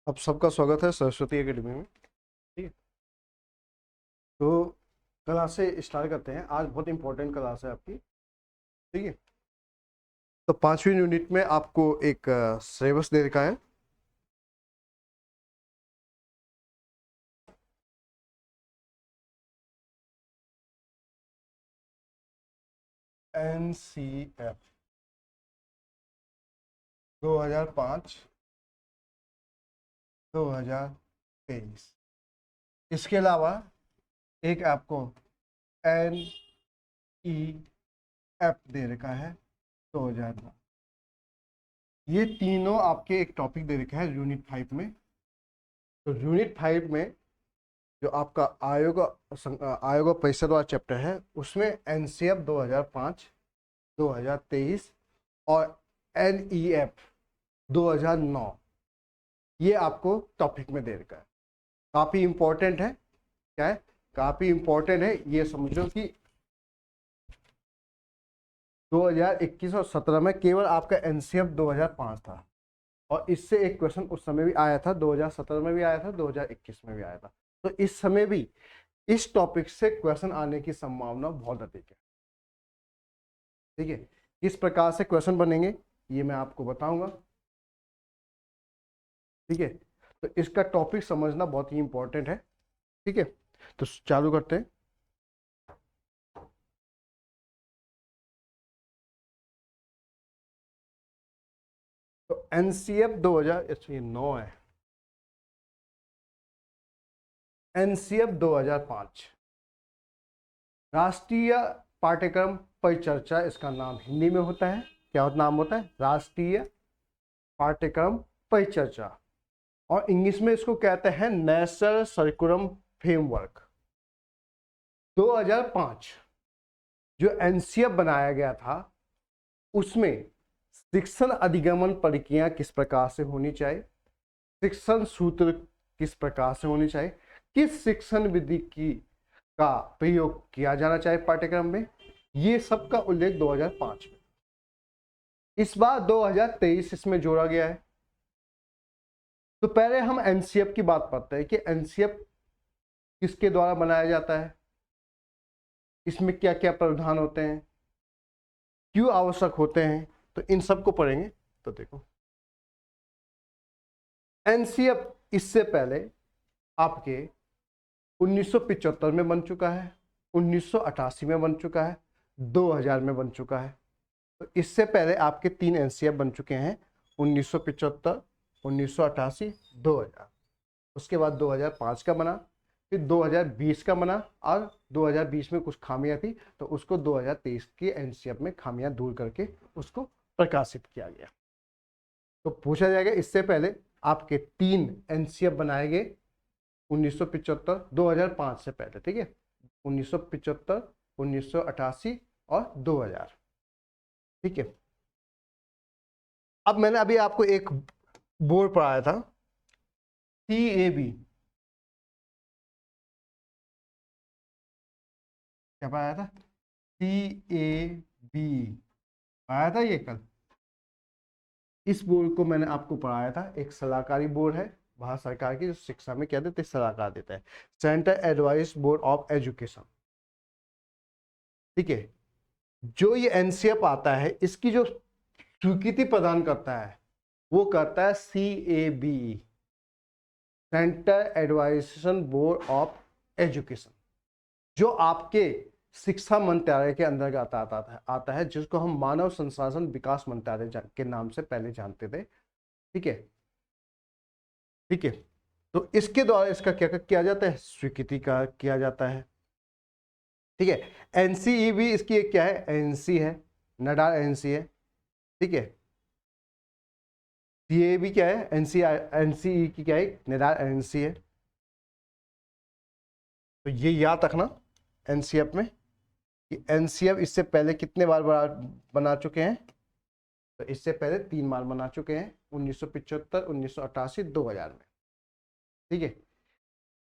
आप सबका स्वागत है सरस्वती एकेडमी में। ठीक है, तो क्लास से स्टार्ट करते हैं। आज बहुत इंपॉर्टेंट क्लास है आपकी। ठीक है, तो 5वीं यूनिट में आपको एक सिलेबस दे रखा है। NCF 2005 2023। इसके अलावा एक आपको NEF दे रखा है 2009। ये तीनों आपके एक टॉपिक दे रखा है यूनिट 5 में। तो यूनिट 5 में जो आपका आयोग परिषद वाला चैप्टर है उसमें एनसीएफ 2005 2023 और एनईएफ 2009 ये आपको टॉपिक में दे रखा है। काफ़ी इंपॉर्टेंट है। क्या है? काफ़ी इंपॉर्टेंट है। ये समझो कि 2021 और 17 में केवल आपका एनसीएफ 2005 था और इससे एक क्वेश्चन उस समय भी आया था, 2017 में भी आया था, 2021 में भी आया था। तो इस समय भी इस टॉपिक से क्वेश्चन आने की संभावना बहुत अधिक है। ठीक है, किस प्रकार से क्वेश्चन बनेंगे ये मैं आपको बताऊंगा। ठीक है, तो इसका टॉपिक समझना बहुत ही इंपॉर्टेंट है। ठीक है, तो चालू करते हैं। तो एनसीएफ 2009 है। एनसीएफ 2005 राष्ट्रीय पाठ्यक्रम परिचर्चा, इसका नाम हिंदी में होता है। क्या नाम होता है? राष्ट्रीय पाठ्यक्रम परिचर्चा। और इंग्लिश में इसको कहते हैं नेशनल करिकुलम फ्रेमवर्क। 2005 जो एनसीएफ बनाया गया था उसमें शिक्षण अधिगमन प्रक्रिया किस प्रकार से होनी चाहिए, शिक्षण सूत्र किस प्रकार से होनी चाहिए, किस शिक्षण विधि की का प्रयोग किया जाना चाहिए पाठ्यक्रम में, ये सब का उल्लेख 2005 में। इस बार 2023 इसमें जोड़ा गया है। तो पहले हम एनसीएफ की बात करते हैं कि एनसीएफ किसके द्वारा बनाया जाता है, इसमें क्या क्या प्रावधान होते हैं, क्यों आवश्यक होते हैं, तो इन सब को पढ़ेंगे। तो देखो, एनसीएफ इससे पहले आपके 1975 में बन चुका है, 1988 में बन चुका है, 2000 में बन चुका है। तो इससे पहले आपके 3 एनसीएफ बन चुके हैं, 1975, 1988, 2000। उसके बाद 2005 का बना, फिर 2020 का बना और 2020 में कुछ खामियां थी तो उसको 2023 के एनसीएफ में खामियां दूर करके उसको प्रकाशित किया गया। तो पूछा जाएगा इससे पहले आपके 3 एनसीएफ बनाए गए 1975 2005 से पहले। ठीक है, 1975, 1988 और 2000। ठीक है, अब मैंने अभी आपको एक बोर्ड पढ़ाया था CAB। क्या पढ़ाया था? CAB आया था ये कल। इस बोर्ड को मैंने आपको पढ़ाया था। एक सलाहकारी बोर्ड है भारत सरकार की जो शिक्षा में क्या देते, सलाहकार देता है, central advice board of education. ठीक है, जो ये एनसीएफ आता है इसकी जो स्वीकृति प्रदान करता है वो करता है CAB, central advisation board of education, जो आपके शिक्षा मंत्रालय के अंतर्गत आता है, जिसको हम मानव संसाधन विकास मंत्रालय के नाम से पहले जानते थे। ठीक है, ठीक है, तो इसके द्वारा इसका क्या किया जाता है, स्वीकृति का किया जाता है। ठीक है, एनसीईबी इसकी एक क्या है, एनसी है, नडाल एनसी है। ठीक है, सीएबी क्या है, एनसीई की क्या है, नडाल एनसी है। तो ये याद रखना एनसीएफ में कि एनसीएफ इससे पहले कितने बार बना चुके हैं। तो इससे पहले 3 बार बना चुके हैं, 1975, 1988, 2000 में। ठीक है,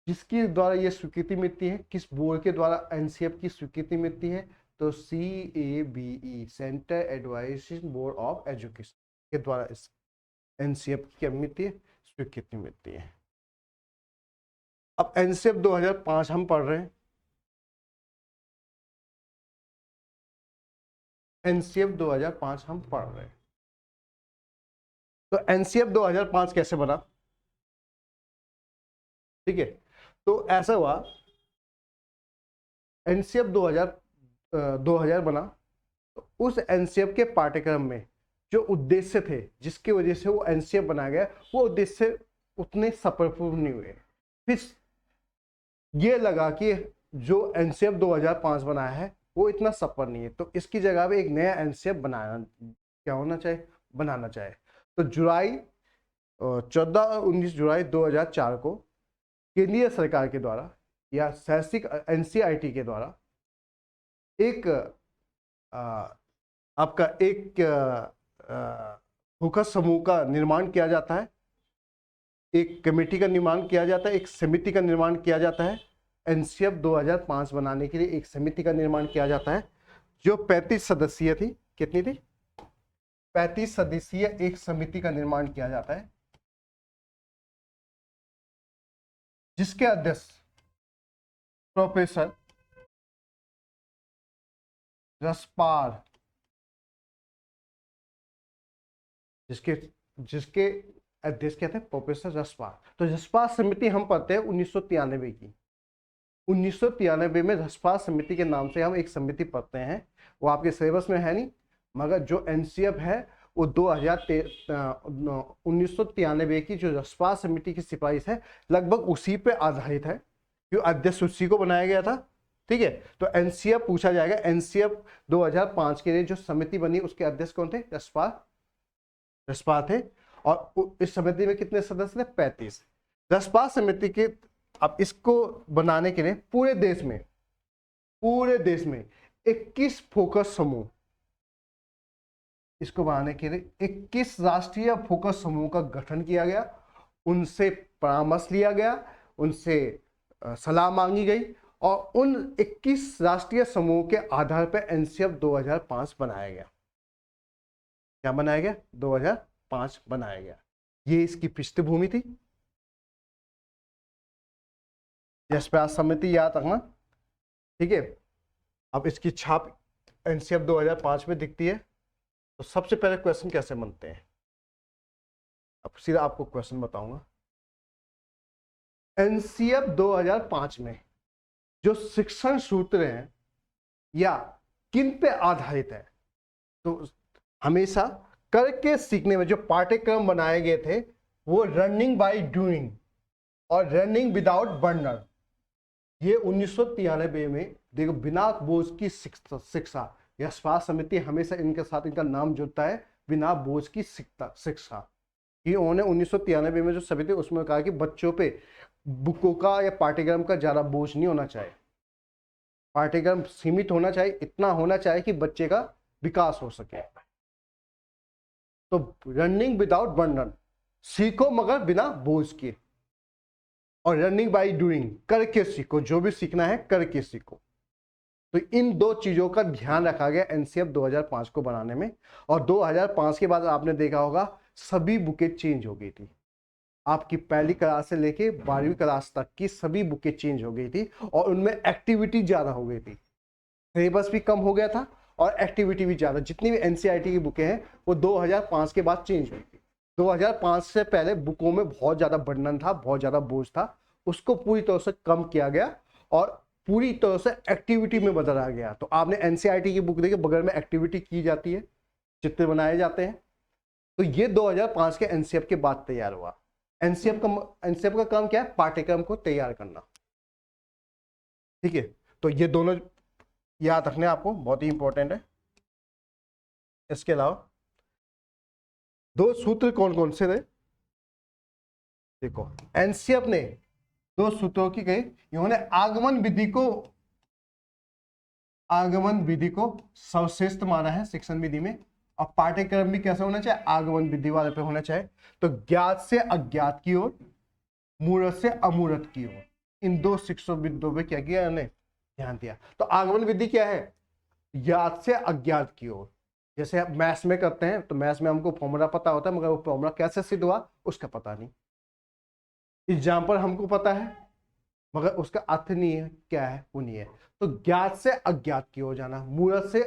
किसके द्वारा ये स्वीकृति मिलती है, किस बोर्ड के द्वारा एनसीएफ की स्वीकृति मिलती है, तो CABE, central advisation board of education के द्वारा इस एनसीएफ की क्या मिलती है, कितनी मिलती है। अब एनसीएफ 2005 हम पढ़ रहे हैं, एनसीएफ 2005 हम पढ़ रहे हैं। तो एनसीएफ 2005 कैसे बना? ठीक है, तो ऐसा हुआ, एनसीएफ 2000 बना। तो उस एनसीएफ के पाठ्यक्रम में जो उद्देश्य थे जिसकी वजह से वो एनसीएफ बनाया गया, वो उद्देश्य उतने सफलपूर्ण नहीं हुए। फिर ये लगा कि जो एनसीएफ 2005 बनाया है वो इतना सफल नहीं है, तो इसकी जगह पे एक नया एनसीएफ बनाना चाहिए। तो जुलाई 19 जुलाई 2004 को केंद्रीय सरकार के द्वारा या शैक्षिक एनसीईआरटी के द्वारा एक आपका एक फोकस समूह का निर्माण किया जाता है, एक कमेटी का निर्माण किया जाता है, एक समिति का निर्माण किया जाता है। एनसीएफ 2005 बनाने के लिए एक समिति का निर्माण किया जाता है जो 35 सदस्यीय थी। कितनी थी? 35 सदस्यीय एक समिति का निर्माण किया जाता है जिसके अध्यक्ष प्रोफेसर रसपाल, जिसके अध्यक्ष क्या थे? प्रोफेसर रसपाल। तो रसपाल समिति हम पढ़ते हैं 1993 की। 1993 में रसपाल समिति के नाम से हम एक समिति पढ़ते हैं, वो आपके सिलेबस में है नहीं, मगर जो एनसीएफ है वो 1993 की जो रसपाल समिति की सिफारिश है लगभग उसी पे आधारित है, क्यों अध्यक्ष उसी को बनाया गया था। ठीक है, तो एनसीएफ पूछा जाएगा। एनसीएफ 2005 के लिए जो समिति बनी उसके अध्यक्ष कौन थे? रसपाल थे। और इस समिति में कितने सदस्य थे? 35। रसपाल समिति के, अब इसको बनाने के लिए पूरे देश में 21 फोकस समूह, इसको बनाने के लिए 21 राष्ट्रीय फोकस समूह का गठन किया गया, उनसे परामर्श लिया गया, उनसे सलाह मांगी गई और उन 21 राष्ट्रीय समूह के आधार पर एनसीएफ 2005 बनाया गया। क्या बनाया गया? 2005 बनाया गया। ये इसकी पृष्ठभूमि थी। यशप्रास समिति याद रखना। ठीक है, अब इसकी छाप एनसीएफ 2005 में दिखती है। तो सबसे पहले क्वेश्चन कैसे बनते हैं, अब सीधा आपको क्वेश्चन बताऊंगा। एनसीएफ 2005 में जो शिक्षण सूत्र हैं या किन पे आधारित है? तो हमेशा करके सीखने में जो पाठ्यक्रम बनाए गए थे वो रनिंग बाय डूइंग और रनिंग विदाउट बर्नर, ये 1993 में देखो बिना बोझ की शिक्षा, यशपाल समिति हमेशा इनके साथ इनका नाम जुड़ता है, बिना बोझ की शिक्षा। ये उन्होंने 1993 में जो समिति उसमें कहा कि बच्चों पे बुकों का या पाठ्यक्रम का ज्यादा बोझ नहीं होना चाहिए, पाठ्यक्रम सीमित होना चाहिए, इतना होना चाहिए कि बच्चे का विकास हो सके। तो रनिंग विदाउट बर्डन, सीखो मगर बिना बोझ के, और रनिंग बाय डूइंग, करके सीखो, जो भी सीखना है करके सीखो। तो इन दो चीजों का ध्यान रखा गया एनसीएफ 2005 को बनाने में। और 2005 के बाद आपने देखा होगा सभी बुकें चेंज हो गई थी, आपकी पहली क्लास से लेके 12वीं क्लास तक की सभी बुकें चेंज हो गई थी और उनमें एक्टिविटी ज्यादा हो गई थी, सिलेबस भी कम हो गया था और एक्टिविटी भी ज्यादा। जितनी भी एनसीईआरटी की बुकें हैं वो 2005 के बाद चेंज हुई थी। 2005 से पहले बुकों में बहुत ज्यादा बर्डन था, बहुत ज्यादा बोझ था, उसको पूरी तरह से कम किया गया और पूरी तरह से एक्टिविटी में बदला गया। तो आपने एनसीईआरटी की बुक देखी, बगल में एक्टिविटी की जाती है, चित्र बनाए जाते हैं। तो ये 2005 के एनसीएफ के बाद तैयार हुआ। एनसीएफ का काम क्या है? पाठ्यक्रम को तैयार करना। ठीक है, तो ये दोनों याद रखने आपको बहुत ही इंपॉर्टेंट है। इसके अलावा दो सूत्र कौन कौन से थे? देखो, एनसीएफ ने दो सूत्रों की कही, इन्होंने आगमन विधि को सर्वश्रेष्ठ माना है शिक्षण विधि में, और पाठ्यक्रम भी कैसा होना चाहिए? आगमन विधि वाले पे होना चाहिए। तो ज्ञात से अज्ञात की ओर, मूर्त से अमूर्त की ओर, इन दो शिक्षण विधियों पे क्या किया इन्होंने? ध्यान दिया। तो आगमन विधि क्या है? ज्ञात से अज्ञात की ओर। जैसे आप मैथ्स में करते हैं तो मैथ्स में हमको फॉर्मूला पता होता है, मगर वो फॉर्मूला कैसे सिद्ध हुआ उसका पता नहीं। एग्जाम्पल हमको पता है मगर उसका अर्थ नहीं है, क्या है वो नहीं है। तो ज्ञात से अज्ञात की हो जाना, मूर्त से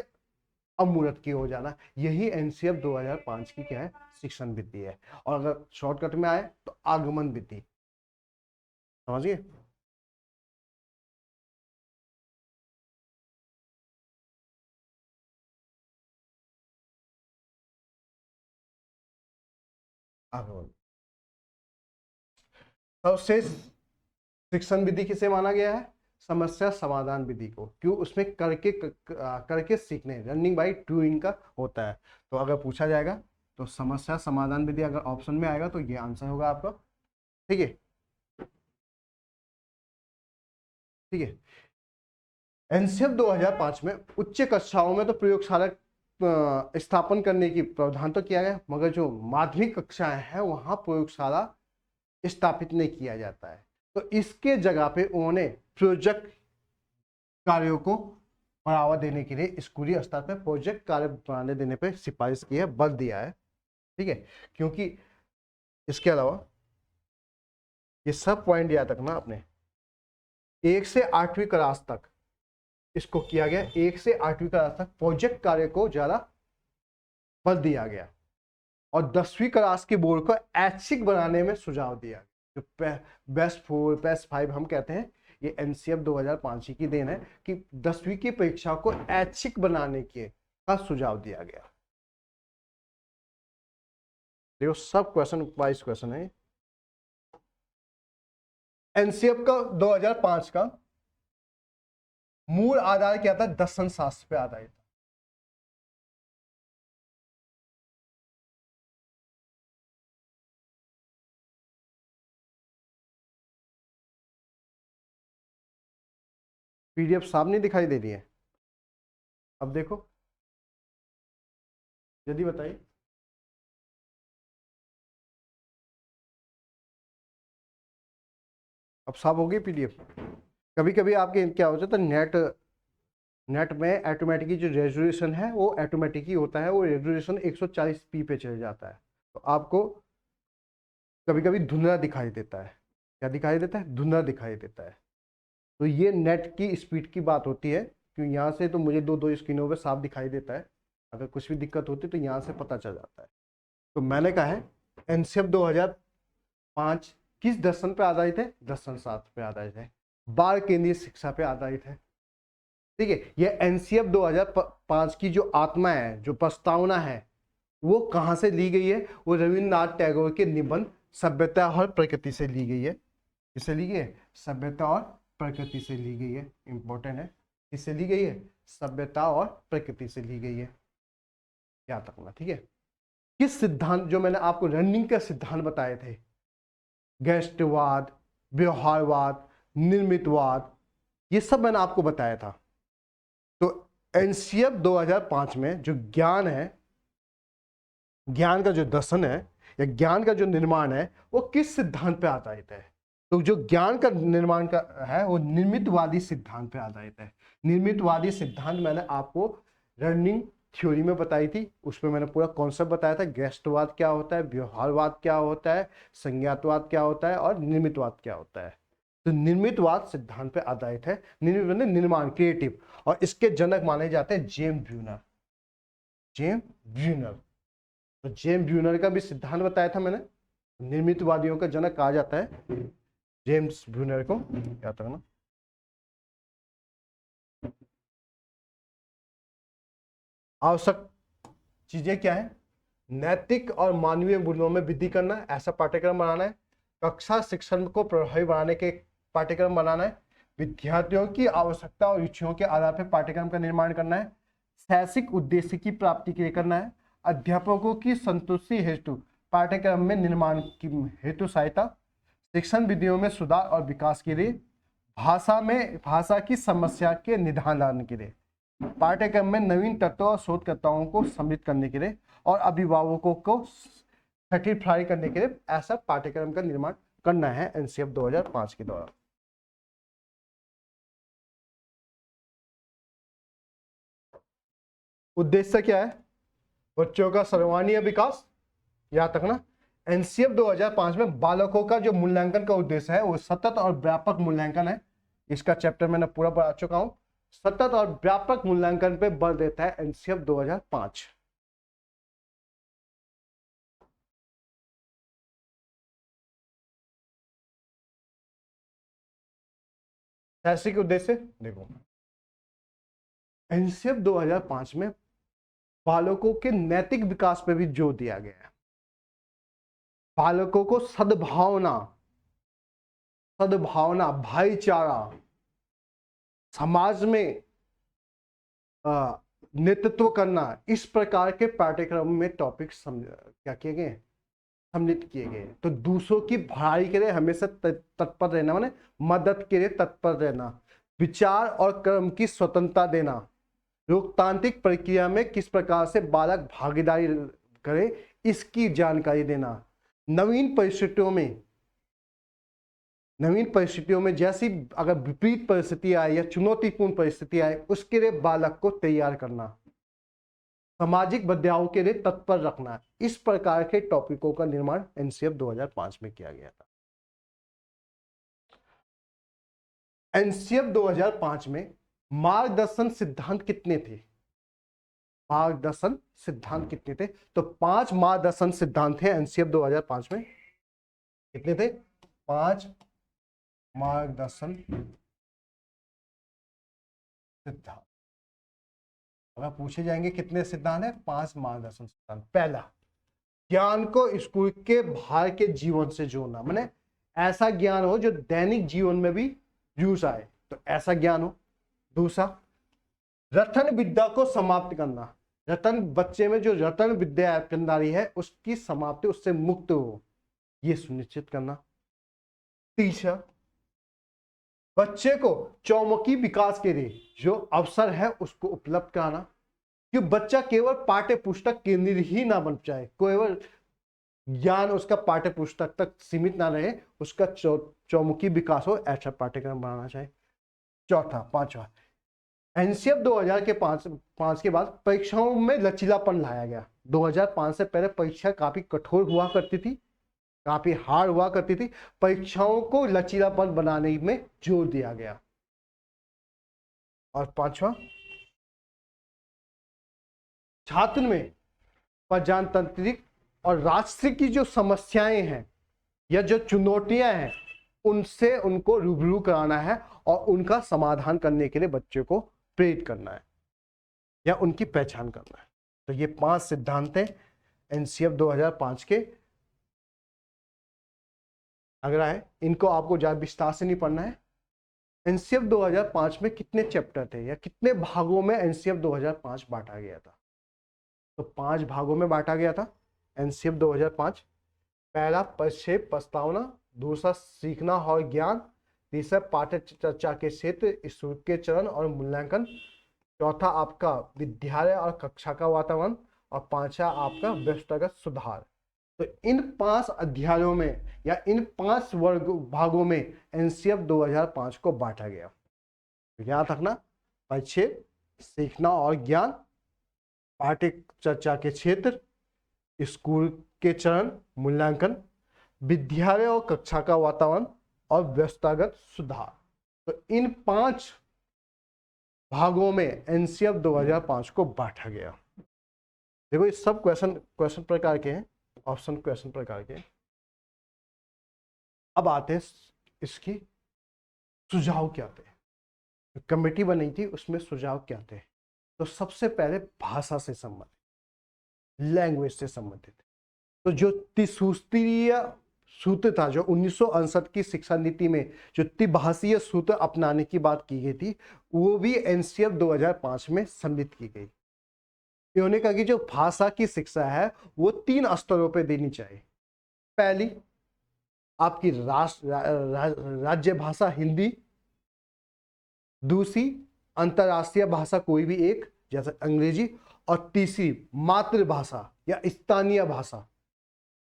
अमूर्त की हो जाना, यही एनसीएफ 2005 की क्या है, शिक्षण विधि है। और अगर शॉर्टकट में आए तो आगमन विधि, समझिए। आगमन सबसे शिक्षण विधि किसे माना गया है, समस्या समाधान विधि को। क्यों, उसमें करके सीखने, लर्निंग बाय डूइंग का होता है। तो अगर पूछा जाएगा तो समस्या समाधान विधि अगर ऑप्शन में आएगा तो ये आंसर होगा आपका। ठीक है, ठीक है। एनसीएफ 2005 में उच्च कक्षाओं में तो प्रयोगशाला स्थापन करने की प्रावधान तो किया गया, मगर जो माध्यमिक कक्षाएं हैं वहां प्रयोगशाला स्थापित नहीं किया जाता है। तो इसके जगह पे उन्होंने प्रोजेक्ट कार्यों को बढ़ावा देने के लिए स्कूली स्तर पर प्रोजेक्ट कार्य बनाने देने पे सिफारिश की है, बल दिया है। ठीक है, क्योंकि इसके अलावा ये सब पॉइंट याद रखना आपने, 1 से 8वीं क्लास तक इसको किया गया, 1 से 8वीं क्लास तक प्रोजेक्ट कार्य को ज्यादा बल दिया गया, और 10वीं क्लास के बोर्ड को ऐच्छिक बनाने में सुझाव दिया। जो बेस्ट 4 बेस्ट 5 हम कहते हैं, ये एनसीएफ 2005 की देन है कि 10वीं की परीक्षा को ऐच्छिक बनाने के का सुझाव दिया गया। देखो सब क्वेश्चन वाइज क्वेश्चन है। एनसीएफ का 2005 का मूल आधार क्या था, दर्शन शास्त्र पे आधारित। पीडीएफ साफ नहीं दिखाई दे रही है, अब देखो, यदि बताइए। अब साफ हो गई पीडीएफ। कभी कभी आपके क्या हो जाता है, नेट में ऑटोमेटिकली जो रेजोल्यूशन है वो ऑटोमेटिक ही होता है, वो रेजोल्यूशन 140p पे चले जाता है, तो आपको कभी कभी धुंधला दिखाई देता है। क्या दिखाई देता है, धुंधला दिखाई देता है। तो ये नेट की स्पीड की बात होती है, क्योंकि यहाँ से तो मुझे दो दो स्क्रीनों पे साफ दिखाई देता है, अगर कुछ भी दिक्कत होती है तो यहाँ से पता चल जाता है। तो मैंने कहा है एनसीएफ 2005 किस दर्शन पे आधारित है, दर्शन शास्त्र पे आधारित है, बाल केंद्रीय शिक्षा पे आधारित है। ठीक है, ये एनसीएफ 2005 की जो आत्मा है, जो प्रस्तावना है, वो कहां से ली गई है, वो रविन्द्रनाथ टैगोर के निबंध सभ्यता और प्रकृति से ली गई है। किससे ली गई है, सभ्यता और प्रकृति से ली गई है। इंपॉर्टेंट है, किससे ली गई है, सभ्यता और प्रकृति से ली गई है, याद रखना। ठीक है, किस सिद्धांत, जो मैंने आपको रनिंग का सिद्धांत बताए थे, गैस्टवाद, व्यवहारवाद, निर्मितवाद, ये सब मैंने आपको बताया था। तो एनसीएफ 2005 में जो ज्ञान है, ज्ञान का जो दर्शन है या ज्ञान का जो निर्माण है, वो किस सिद्धांत पे आधारित है। तो जो ज्ञान का निर्माण का है वो निर्मितवादी सिद्धांत पे आधारित है। निर्मितवादी सिद्धांत मैंने आपको लर्निंग थ्योरी में बताई थी, उसमें मैंने पूरा कॉन्सेप्ट बताया था, गैस्टवाद क्या होता है, व्यवहारवाद क्या होता है, संज्ञातवाद क्या होता है और निर्मितवाद क्या होता है। तो निर्मितवाद सिद्धांत पे आधारित है, निर्मित निर्माण, क्रिएटिव, और इसके जनक माने जाते हैं जेम्स ब्रूनर। जेम्स ब्रूनर, तो जेम्स ब्रूनर का भी सिद्धांत बताया था मैंने, निर्मितवादियों का जनक कहा जाता है जेम्स ब्रूनर को, याद रखना। आवश्यक चीजें क्या है, नैतिक और मानवीय मूल्यों में वृद्धि करना, ऐसा पाठ्यक्रम बनाना है। कक्षा शिक्षण को प्रभावी बनाने के पाठ्यक्रम बनाना है। विद्यार्थियों की आवश्यकता और रुचियों के आधार पर पाठ्यक्रम का निर्माण करना है। शैक्षिक उद्देश्य की प्राप्ति के लिए करना है। अध्यापकों की संतुष्टि हेतु पाठ्यक्रम में निर्माण की हेतु सहायता। शिक्षण विधियों में सुधार और विकास के लिए। भाषा की समस्या के निदान के लिए। पाठ्यक्रम में नवीन तत्वों और शोधकर्ताओं को सम्मिलित करने के लिए, और अभिभावकों को सर्टिफाई करने के लिए ऐसा पाठ्यक्रम का निर्माण करना है एनसीएफ 2005 के द्वारा। उद्देश्य क्या है, बच्चों का सर्वांगीण विकास, याद रखना। एनसीएफ 2005 में बालकों का जो मूल्यांकन का उद्देश्य है वो सतत और व्यापक मूल्यांकन है। इसका चैप्टर मैंने पूरा पढ़ा चुका हूं। सतत और व्यापक मूल्यांकन पे बल देता है एनसीएफ 2005। शैक्षिक उद्देश्य देखो, एनसीएफ 2005 में बालकों के नैतिक विकास पे भी जोर दिया गया है। बालकों को सद्भावना, भाईचारा, समाज में नेतृत्व करना, इस प्रकार के पाठ्यक्रम में टॉपिक क्या किए गए, सम्मिलित किए गए। तो दूसरों की भलाई के लिए हमेशा तत्पर रहना, माने मदद के लिए तत्पर रहना, विचार और कर्म की स्वतंत्रता देना, लोकतांत्रिक प्रक्रिया में किस प्रकार से बालक भागीदारी करे इसकी जानकारी देना, नवीन परिस्थितियों में जैसी अगर विपरीत परिस्थिति आए या चुनौतीपूर्ण परिस्थिति आए उसके लिए बालक को तैयार करना, सामाजिक बदलाव के लिए तत्पर रखना, इस प्रकार के टॉपिकों का निर्माण एनसीएफ 2005 में किया गया था। एनसीएफ 2005 में मार्गदर्शन सिद्धांत कितने थे? मार्गदर्शन सिद्धांत कितने थे? तो 5 मार्गदर्शन सिद्धांत थे एनसीएफ 2005 में। कितने थे? 5 मार्गदर्शन सिद्धांत। अगर पूछे जाएंगे कितने सिद्धांत है? 5 मार्गदर्शन सिद्धांत। पहला, ज्ञान को स्कूल के बाहर के जीवन से जोड़ना, माने ऐसा ज्ञान हो जो दैनिक जीवन में भी यूज आए, तो ऐसा ज्ञान हो। दूसरा, रटन विद्या को समाप्त करना, बच्चे में जो रटन विद्या कंधारी है उसकी समाप्ति, उससे मुक्त हो, यह सुनिश्चित करना। तीसरा, बच्चे को चौमुखी विकास के लिए जो अवसर है उसको उपलब्ध कराना, कि बच्चा केवल पाठ्य पुस्तक केंद्रित ही ना बन जाए, केवल ज्ञान उसका पाठ्य पुस्तक तक सीमित ना रहे, उसका चौमुखी विकास हो, ऐसा पाठ्यक्रम बनाना चाहिए। चौथा, 5वां, एनसीएफ 2000 के 5 के बाद परीक्षाओं में लचीलापन लाया गया। 2005 से पहले परीक्षा काफी कठोर हुआ करती थी, काफी हार्ड हुआ करती थी। परीक्षाओं को लचीलापन बनाने में जोर दिया गया। और 5वां, छात्र में प्रजातांत्रिक और राष्ट्र की जो समस्याएं हैं या जो चुनौतियां हैं उनसे उनको रूबरू कराना है और उनका समाधान करने के लिए बच्चे को प्रेरित करना है या उनकी पहचान करना है। तो ये 5 सिद्धांत हैं एनसीएफ 2005 के। अगर आए, इनको आपको ज्यादा विस्तार से नहीं पढ़ना है। एनसीएफ 2005 में कितने चैप्टर थे या कितने भागों में एनसीएफ 2005 बांटा गया था? तो 5 भागों में बांटा गया था एनसीएफ 2005। पहला, परिक्षेप प्रस्तावना। दूसरा, सीखना और ज्ञान। तीसरा, पाठ्य चर्चा के क्षेत्र, स्कूल के चरण और मूल्यांकन। चौथा, आपका विद्यालय और कक्षा का वातावरण। और 5वां, आपका व्यवस्थागत सुधार। तो इन 5 अध्यायों में या इन 5 वर्ग भागों में एनसीएफ 2005 को बांटा गया। याद रखना, परिक्षेप, सीखना और ज्ञान, पाठ्य चर्चा के क्षेत्र, स्कूल के चरण, मूल्यांकन, विद्यालय और कक्षा का वातावरण और व्यवस्थागत सुधार। तो इन 5 भागों में एनसीएफ 2005 को बांटा गया। देखो, ये सब क्वेश्चन प्रकार के हैं, ऑप्शन क्वेश्चन प्रकार के। अब आते हैं इसकी सुझाव क्या थे। कमेटी बनी थी उसमें सुझाव क्या थे? तो सबसे पहले भाषा से संबंधित, लैंग्वेज से संबंधित। तो जो त्रिसूत्रीय सूत्र था, जो 1968 की शिक्षा नीति में जो त्रिभाषीय सूत्र अपनाने की बात की गई थी, वो भी एनसीएफ 2005 में सम्मिलित की गई। इन्होंने कहा कि जो भाषा की शिक्षा है वो 3 स्तरों पे देनी चाहिए। पहली, आपकी राज्य भाषा हिंदी। दूसरी, अंतरराष्ट्रीय भाषा कोई भी एक, जैसे अंग्रेजी। और तीसरी, मातृभाषा या स्थानीय भाषा।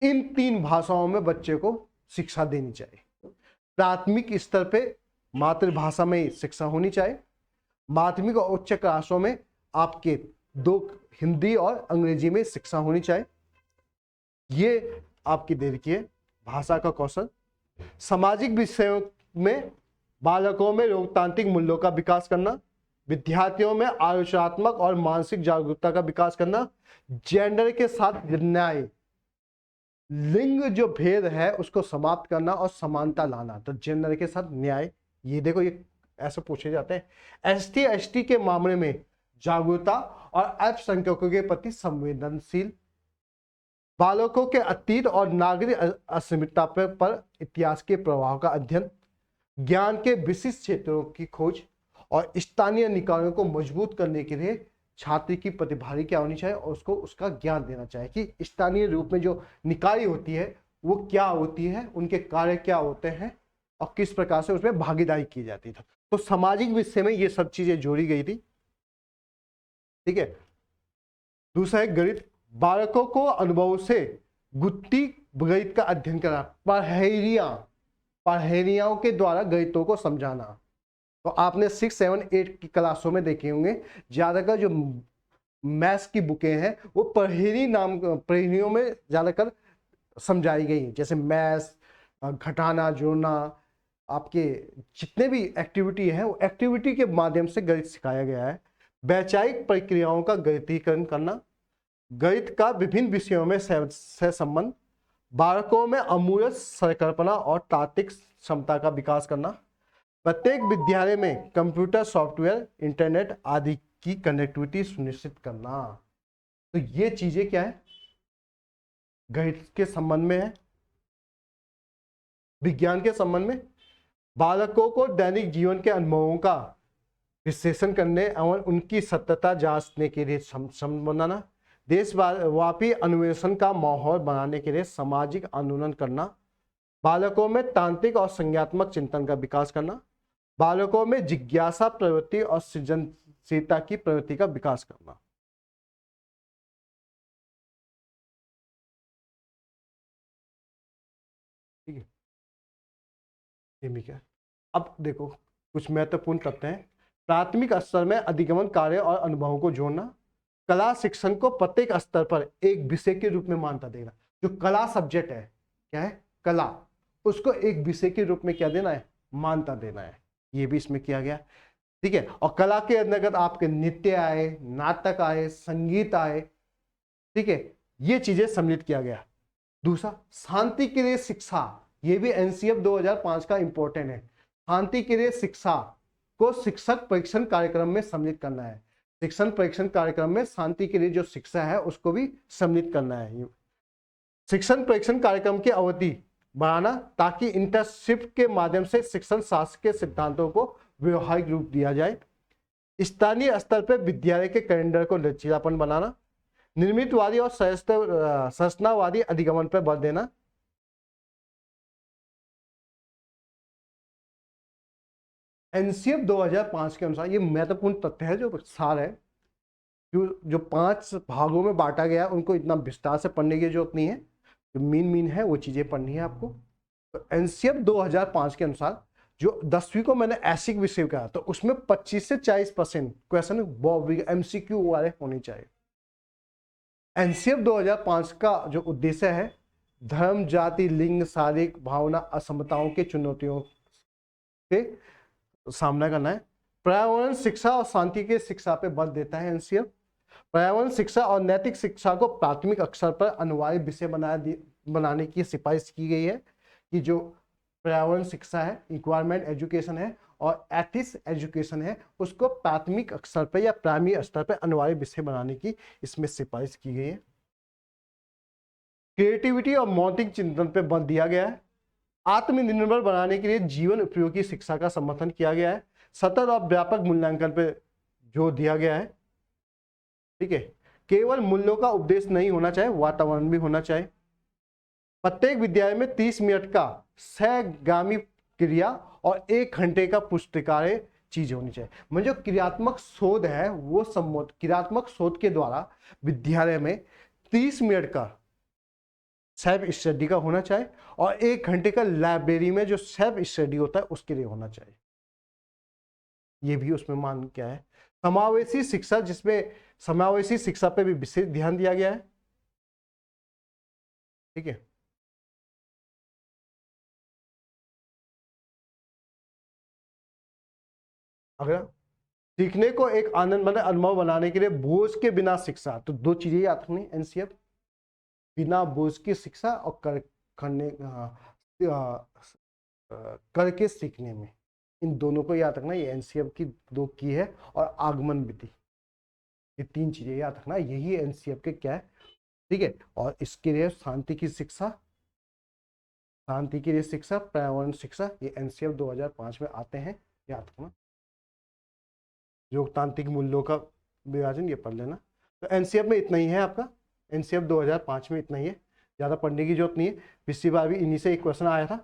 इन 3 भाषाओं में बच्चे को शिक्षा देनी चाहिए। प्राथमिक स्तर पे मातृभाषा में शिक्षा होनी चाहिए। माध्यमिक और उच्च क्लासों में आपके 2 हिंदी और अंग्रेजी में शिक्षा होनी चाहिए। ये आपकी दे रखी है भाषा का कौशल, सामाजिक विषयों में बालकों में लोकतांत्रिक मूल्यों का विकास करना, विद्यार्थियों में आलोचनात्मक और मानसिक जागरूकता का विकास करना, जेंडर के साथ न्याय, लिंग जो भेद है उसको समाप्त करना और समानता लाना। तो जेंडर के साथ न्याय, ये देखो ये ऐसे पूछे जाते हैं। एसटी एसटी के मामले में जागरूकता और अल्पसंख्यकों के प्रति संवेदनशील, बालकों के अतीत और नागरिक अस्मिता पर इतिहास के प्रभाव का अध्ययन, ज्ञान के विशिष्ट क्षेत्रों की खोज और स्थानीय निकायों को मजबूत करने के लिए छात्र की प्रतिभागी क्या होनी चाहिए और उसको उसका ज्ञान देना चाहिए कि स्थानीय रूप में जो निकाय होती है वो क्या होती है, उनके कार्य क्या होते हैं और किस प्रकार से उसमें भागीदारी की जाती है। तो सामाजिक विषय में ये सब चीजें जोड़ी गई थी। ठीक है। दूसरा है गणित, बालकों को अनुभव से गुत्ती गणित का अध्ययन करना, पहेलियों के द्वारा गणितों को समझाना। तो आपने 6, 7, 8 की क्लासों में देखे होंगे ज्यादातर जो मैथ्स की बुकें हैं वो पहेलियों में ज्यादातर समझाई गई, जैसे मैथ्स, घटाना जोड़ना, आपके जितने भी एक्टिविटी है वो एक्टिविटी के माध्यम से गणित सिखाया गया है। वैचारिक प्रक्रियाओं का गणितीकरण करना, गणित का विभिन्न विषयों में सहसंबंध, बालकों में अमूल्य संकल्पना और तात्विक क्षमता का विकास करना, प्रत्येक विद्यालय में कंप्यूटर सॉफ्टवेयर, इंटरनेट आदि की कनेक्टिविटी सुनिश्चित करना। तो ये चीजें क्या है, गणित के संबंध में है। विज्ञान के संबंध में बालकों को दैनिक जीवन के अनुभवों का विश्लेषण करने और उनकी सत्यता जांचने के लिए सक्षम बनाना, देशव्यापी अन्वेषण का माहौल बनाने के लिए सामाजिक आंदोलन करना, बालकों में तांत्रिक और संज्ञात्मक चिंतन का विकास करना, बालकों में जिज्ञासा प्रवृत्ति और सृजनशीलता की प्रवृत्ति का विकास करना। ठीक है, अब देखो कुछ महत्वपूर्ण तथ्य हैं। प्राथमिक स्तर में अधिगमन कार्य और अनुभवों को जोड़ना, कला शिक्षण को प्रत्येक स्तर पर एक विषय के रूप में मान्यता देना। जो कला सब्जेक्ट है, क्या है, कला, उसको एक विषय के रूप में क्या देना है, मान्यता देना है। ये भी इसमें किया गया। ठीक है, और कला के अंतर्गत आपके नृत्य आए, नाटक आए, संगीत आए। ठीक है, ये चीजें सम्मिलित किया गया। दूसरा, शांति के लिए शिक्षा, ये भी एनसीएफ 2005 का इंपॉर्टेंट है। शांति के लिए शिक्षा को शिक्षक परीक्षण कार्यक्रम में सम्मिलित करना है। शिक्षण परीक्षण कार्यक्रम में शांति के लिए जो शिक्षा है उसको भी सम्मिलित करना है। शिक्षण परीक्षण कार्यक्रम की अवधि बढ़ाना ताकि इंटर्नशिप के माध्यम से शिक्षण शास्त्र के सिद्धांतों को व्यवहारिक रूप दिया जाए। स्थानीय स्तर पर विद्यालय के कैलेंडर को लचीलापन बनाना, निर्मितवादी और संरचनावादी अधिगमन पर बल देना। एनसीएफ 2005 के अनुसार ये महत्वपूर्ण तथ्य है, जो सार है, जो 5 भागों में बांटा गया, उनको इतना विस्तार से पढ़ने की जरूरत नहीं है। जो मीन है वो चीजें पढ़नी है आपको। तो एनसीएफ 2005 के अनुसार जो 10वीं को मैंने ऐसिक विषय कहा, तो उसमें 25 से 40% क्वेश्चन एमसीक्यू वाले होने चाहिए। एनसीएफ 2005 का जो उद्देश्य है, धर्म, जाति, लिंग, शारीरिक भावना असमताओं के चुनौतियों से सामना करना है। पर्यावरण शिक्षा और शांति के शिक्षा पे बल देता है एनसीएफ। पर्यावरण शिक्षा और नैतिक शिक्षा को प्राथमिक स्तर पर अनिवार्य विषय बनाने की सिफारिश की गई है कि जो पर्यावरण शिक्षा है, इन्वायरमेंट एजुकेशन है और एथिक्स एजुकेशन है, उसको प्राथमिक स्तर पर या प्राइमरी स्तर पर अनिवार्य विषय बनाने की इसमें सिफारिश की गई है। क्रिएटिविटी और मौलिक चिंतन पर बल दिया गया है। आत्मनिर्भर बनाने के लिए जीवन उपयोगी शिक्षा का समर्थन किया गया है। सतत और व्यापक मूल्यांकन पर जोर दिया गया है। ठीक है, केवल मूल्यों का उपदेश नहीं होना चाहिए, वातावरण भी होना चाहिए। प्रत्येक विद्यालय में 30 मिनट का सहगामी क्रिया और 1 घंटे का पुस्तकालय चीज होनी चाहिए। मतलब जो क्रियात्मक शोध है वो क्रियात्मक शोध के द्वारा विद्यालय में 30 मिनट का सेल्फ स्टडी का होना चाहिए और 1 घंटे का लाइब्रेरी में जो सेल्फ स्टडी होता है उसके लिए होना चाहिए। ये भी उसमें मान क्या है, समावेशी शिक्षा, जिसमें समावेशी शिक्षा पे भी विशेष ध्यान दिया गया है। ठीक है, अगर सीखने को एक आनंद मतलब अनुभव बनाने के लिए बोझ के बिना शिक्षा, तो दो चीजें याद रखनी एनसीएफ, बिना बोझ की शिक्षा और करके सीखने में, इन दोनों को याद रखना। ये एनसीएफ की दो की है। और आगमन विधि, ये तीन चीजें याद रखना, यही एनसीएफ के क्या है, ठीक है। और इसके लिए शांति की शिक्षा, शांति के लिए शिक्षा, पर्यावरण शिक्षा, ये एनसीएफ 2005 में आते हैं, याद रखना। लोकतांत्रिक मूल्यों का विभाजन, ये पढ़ लेना। तो एनसीएफ में इतना ही है आपका, एनसीएफ 2005 में इतना ही है, ज़्यादा पढ़ने की जरूरत नहीं है। पिछली बार भी इन्हीं से एक क्वेश्चन आया था,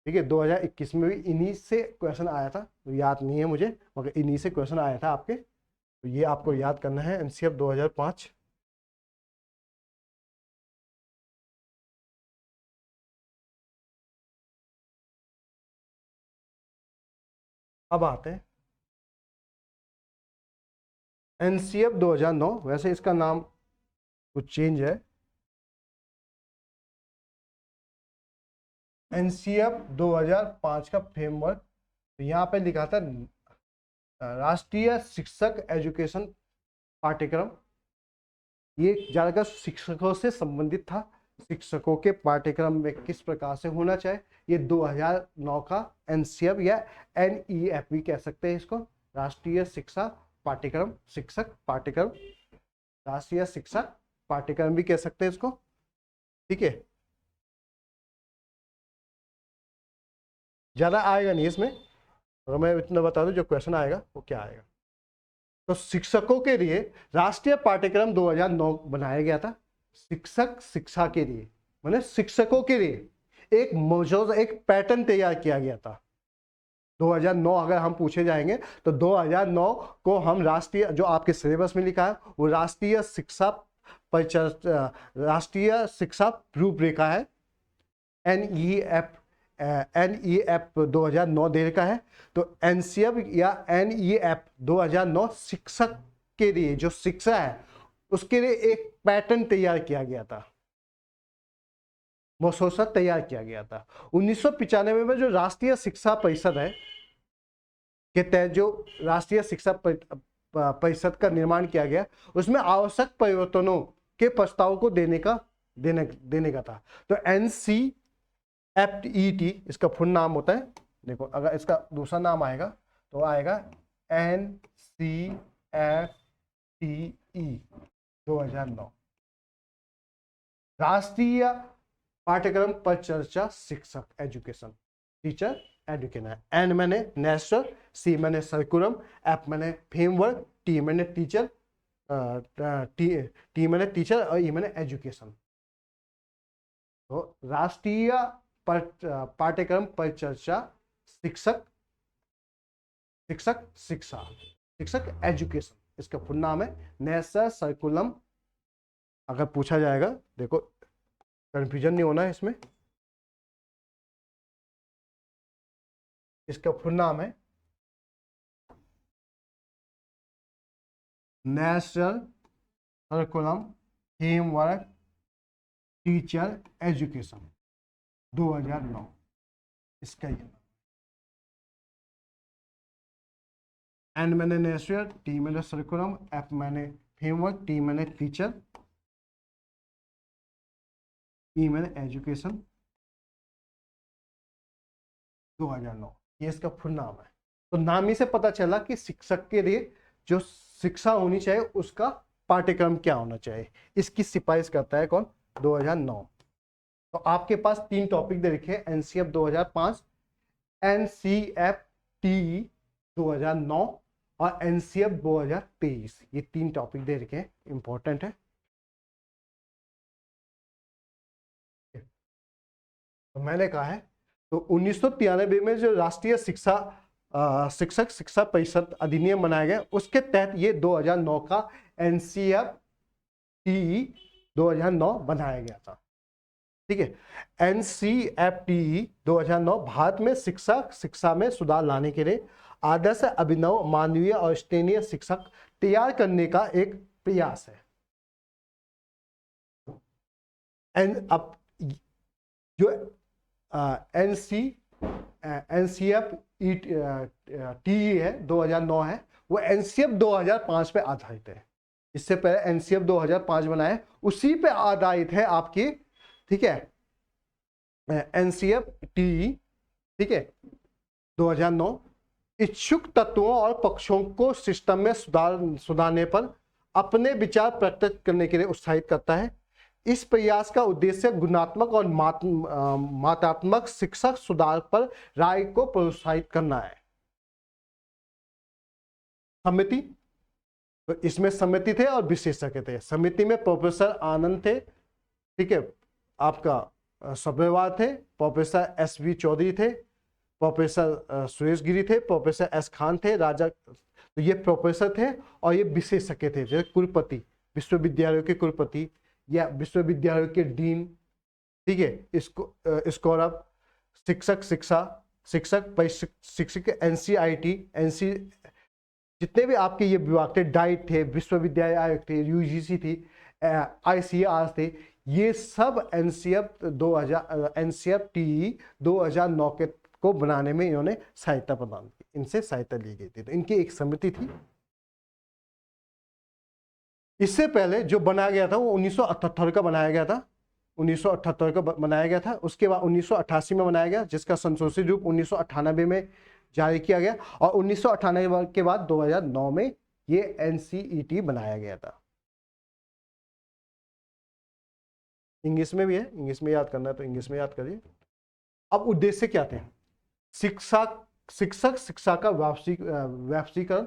ठीक है। 2021 में भी इन्हीं से क्वेश्चन आया था, तो याद नहीं है मुझे, मगर इन्हीं से क्वेश्चन आया था आपके, तो ये आपको याद करना है एनसीएफ 2005। अब आते हैं एनसीएफ 2009, वैसे इसका नाम कुछ चेंज है, एनसीएफ 2005 का फ्रेमवर्क। तो यहाँ पे लिखा था राष्ट्रीय शिक्षक एजुकेशन पाठ्यक्रम, ये ज़्यादातर शिक्षकों से संबंधित था, शिक्षकों के पाठ्यक्रम में किस प्रकार से होना चाहिए। ये 2009 का एनसीएफ या एनईएफ भी कह सकते हैं इसको, राष्ट्रीय शिक्षा पाठ्यक्रम, शिक्षक पाठ्यक्रम, राष्ट्रीय शिक्षा पाठ्यक्रम भी कह सकते हैं इसको, ठीक है। ज़्यादा आएगा नहीं इसमें, अगर मैं इतना बता दूं जो क्वेश्चन आएगा वो क्या आएगा। तो शिक्षकों के लिए राष्ट्रीय पाठ्यक्रम 2009 बनाया गया था, शिक्षक शिक्षा के लिए, मतलब शिक्षकों के लिए एक मौजूद एक पैटर्न तैयार किया गया था 2009। अगर हम पूछे जाएंगे तो 2009 को हम राष्ट्रीय, जो आपके सिलेबस में लिखा है वो राष्ट्रीय शिक्षा राष्ट्रीय शिक्षा रूपरेखा है, एनईएफ 2009 दे रखा है। तो एनसीएफ या एनईएफ 2009 शिक्षक के लिए जो शिक्षा है उसके लिए एक पैटर्न तैयार किया गया था, मसौदा तैयार किया गया था। 1995 में जो राष्ट्रीय शिक्षा परिषद है के तहत जो राष्ट्रीय शिक्षा परिषद का निर्माण किया गया, उसमें आवश्यक परिवर्तनों के प्रस्ताव को देने का था। तो एनसीएफटी इसका फुल नाम होता है, देखो अगर इसका दूसरा नाम आएगा तो आएगा NCFTE 2009, राष्ट्रीय पाठ्यक्रम पर चर्चा शिक्षक एजुकेशन, टीचर एजुकेशन। एन मैंने नेशनल, सी मैंने सर्कुलम, एफ मैंने फ्रेमवर्क, टी मैंने टीचर, टी मैंने टीचर और ई मैंने एजुकेशन। तो राष्ट्रीय पाठ्यक्रम पर चर्चा शिक्षक शिक्षा, शिक्षक एजुकेशन, इसका फुल नाम है नेशनल सर्कुलम। अगर पूछा जाएगा, देखो कंफ्यूजन नहीं होना है इसमें, इसका फुल नाम है national curriculum framework teacher education 2009, इसका ये एन मैंने नेशनल, टी मैंने सर्कुलम, एफ मैंने फ्रेमवर्क, टी मैंने टीचर, ई मैंने एजुकेशन 2009, ये इसका फुल नाम है। तो नाम ही से पता चला कि शिक्षक के लिए जो शिक्षा होनी चाहिए उसका पाठ्यक्रम क्या होना चाहिए, इसकी सिफारिश करता है कौन, 2009। तो आपके पास तीन टॉपिक दे रखे हैं, एनसीएफ 2005, एनसीएफटी 2009 और एनसीएफ 2023, ये तीन टॉपिक दे रखे हैं, इंपॉर्टेंट है। तो मैंने कहा है तो 1993 में जो राष्ट्रीय शिक्षक शिक्षा परिषद अधिनियम बनाया गया, उसके तहत ये 2009 का एनसीएफटी 2009 बनाया गया था, ठीक है। एनसीएफटी 2009 भारत में शिक्षा में सुधार लाने के लिए आदर्श, अभिनव, मानवीय और स्तरीय शिक्षक तैयार करने का एक प्रयास है। अब जो एनसीएफ टी है 2009 है, वो एनसीएफ 2005 पे आधारित है। इससे पहले एनसीएफ 2005 बनाए, उसी पे आधारित है आपकी, ठीक है, एनसीएफ टी, ठीक है 2009। इच्छुक तत्वों और पक्षों को सिस्टम में सुधारने पर अपने विचार प्रकट करने के लिए उत्साहित करता है। इस प्रयास का उद्देश्य गुणात्मक और मात्रात्मक शिक्षक सुधार पर राय को प्रोत्साहित करना है। समिति, तो इसमें समिति थे और विशेषज्ञ थे। समिति में प्रोफेसर आनंद थे, ठीक है, आपका सब्यवाल थे, प्रोफेसर एस.वी. चौधरी थे, प्रोफेसर सुरेश गिरी थे, प्रोफेसर एस. खान थे, राजा, तो ये प्रोफेसर थे और ये विशेषज्ञ थे, जैसे कुलपति, विश्वविद्यालयों के कुलपति या विश्वविद्यालयों के डीन, ठीक है, इसको अब शिक्षक, शिक्षक एनसीईआरटी, जितने भी आपके ये विभाग थे, डाइट थे, विश्वविद्यालय आयोग थे, यूजीसी थी, आईसीआर थे, ये सब एनसीएफ टी 2009 के को बनाने में इन्होंने सहायता प्रदान की, इनसे सहायता ली गई थी। तो इनकी एक समिति थी। इससे पहले जो बनाया गया था वो 1978 का बनाया गया था, 1978 का बनाया गया था। उसके बाद 1988 में बनाया गया, जिसका संशोधित रूप 1998 में जारी किया गया, और 1998 के बाद 2009 में ये एनसीईटी बनाया गया था। इंग्लिश में भी है, इंग्लिश में याद करना है तो इंग्लिश में याद करिए। अब उद्देश्य क्या थे? शिक्षा का व्यावसायीकरण,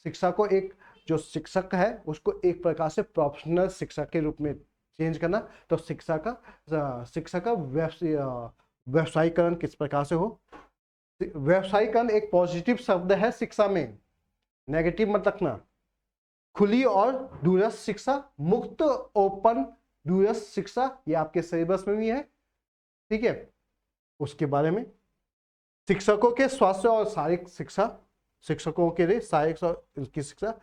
शिक्षा को एक जो शिक्षक है उसको एक प्रकार से प्रोफेशनल शिक्षक के रूप में चेंज करना। तो शिक्षा का व्यवसायीकरण किस प्रकार से हो? व्यवसायीकरण एक पॉजिटिव शब्द है शिक्षा में, नेगेटिव मत रखना। खुली और दूरस्थ शिक्षा, मुक्त ओपन दूरस्थ शिक्षा, ये आपके सिलेबस में भी है, ठीक है। उसके बारे में शिक्षकों के स्वास्थ्य और शारीरिक शिक्षा, शिक्षकों के लिए शारीरिक और इनकी शिक्षा,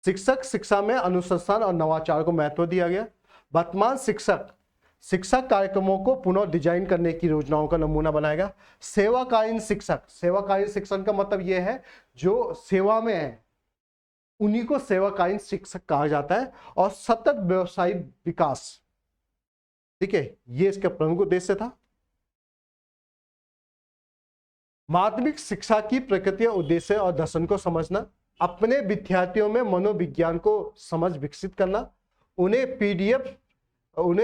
शिक्षक शिक्षा में अनुसंधान और नवाचार को महत्व दिया गया। वर्तमान शिक्षा कार्यक्रमों को पुनः डिजाइन करने की योजनाओं का नमूना बनाएगा। सेवाकालीन शिक्षक, सेवाकालीन शिक्षण का मतलब यह है जो सेवा में है उन्हीं को सेवाकालीन शिक्षक कहा जाता है। और सतत व्यवसायिक विकास, ठीक है, ये इसका प्रमुख उद्देश्य था। माध्यमिक शिक्षा की प्रकृति, उद्देश्य और दर्शन को समझना, अपने विद्यार्थियों में मनोविज्ञान को समझ विकसित करना, उन्हें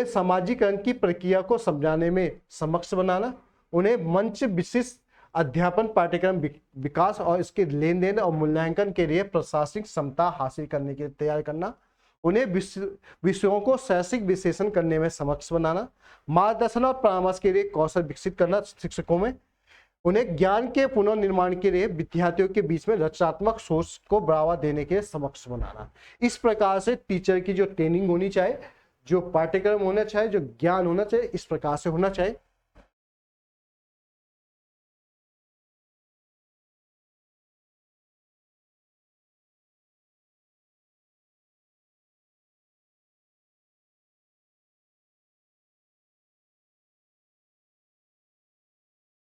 सामाजिकरण की प्रक्रिया को समझाने में सक्षम बनाना, उन्हें मंच विशिष्ट अध्यापन पाठ्यक्रम विकास और इसके लेन देन और मूल्यांकन के लिए प्रशासनिक क्षमता हासिल करने के लिए तैयार करना, उन्हें विषयों को शैक्षिक विश्लेषण करने में सक्षम बनाना, मार्गदर्शन और परामर्श के लिए कौशल विकसित करना शिक्षकों में, उन्हें ज्ञान के पुनर्निर्माण के लिए विद्यार्थियों के बीच में रचनात्मक सोच को बढ़ावा देने के लिए सक्षम बनाना। इस प्रकार से टीचर की जो ट्रेनिंग होनी चाहिए, जो पाठ्यक्रम होना चाहिए, जो ज्ञान होना चाहिए, इस प्रकार से होना चाहिए।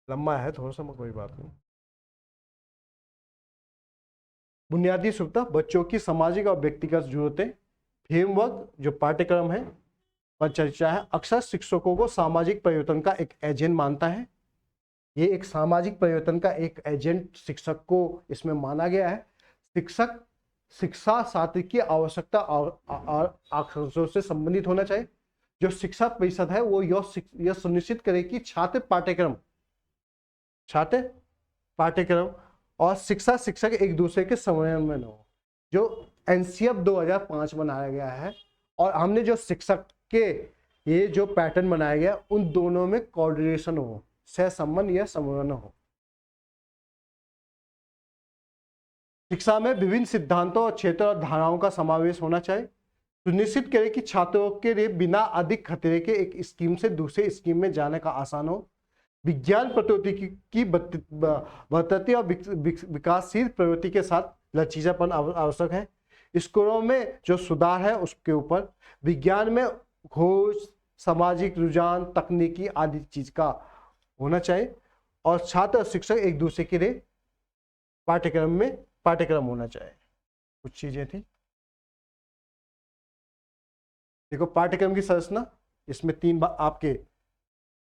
लंबा है थोड़ा सा, कोई बात नहीं। बुनियादी सुविधा, बच्चों की सामाजिक और व्यक्तिगत जरूरतें, फ्रेमवर्क जो पाठ्यक्रम है पर चर्चा है। अक्सर शिक्षकों को सामाजिक परिवर्तन का एक एजेंट मानता है। ये एक सामाजिक परिवर्तन का एक एजेंट शिक्षक को इसमें माना गया है। शिक्षक शिक्षा छात्र की आवश्यकता और आकांक्षाओं से संबंधित होना चाहिए। जो शिक्षा परिषद है वो यह सुनिश्चित करे कि छात्र पाठ्यक्रम और शिक्षक एक दूसरे के समन्वय में हो। जो एनसीएफ 2005 बनाया गया है और हमने जो शिक्षक के ये जो पैटर्न बनाया गया, उन दोनों में कोऑर्डिनेशन हो, सहसंबंध या समन्वय हो। शिक्षा में विभिन्न सिद्धांतों और क्षेत्रों और धाराओं का समावेश होना चाहिए। सुनिश्चित करें कि छात्रों के लिए बिना अधिक खतरे के एक स्कीम से दूसरे स्कीम में जाने का आसान हो। विज्ञान प्रौद्योगिकी की बढ़ती और विकासशील प्रवृत्ति के साथ लचीलापन आवश्यक है। स्कूलों में जो सुधार है उसके ऊपर विज्ञान में खोज, सामाजिक रुझान, तकनीकी आदि चीज का होना चाहिए। और छात्र और शिक्षक एक दूसरे के लिए पाठ्यक्रम होना चाहिए। कुछ चीजें थी, देखो पाठ्यक्रम की संरचना, इसमें तीन आपके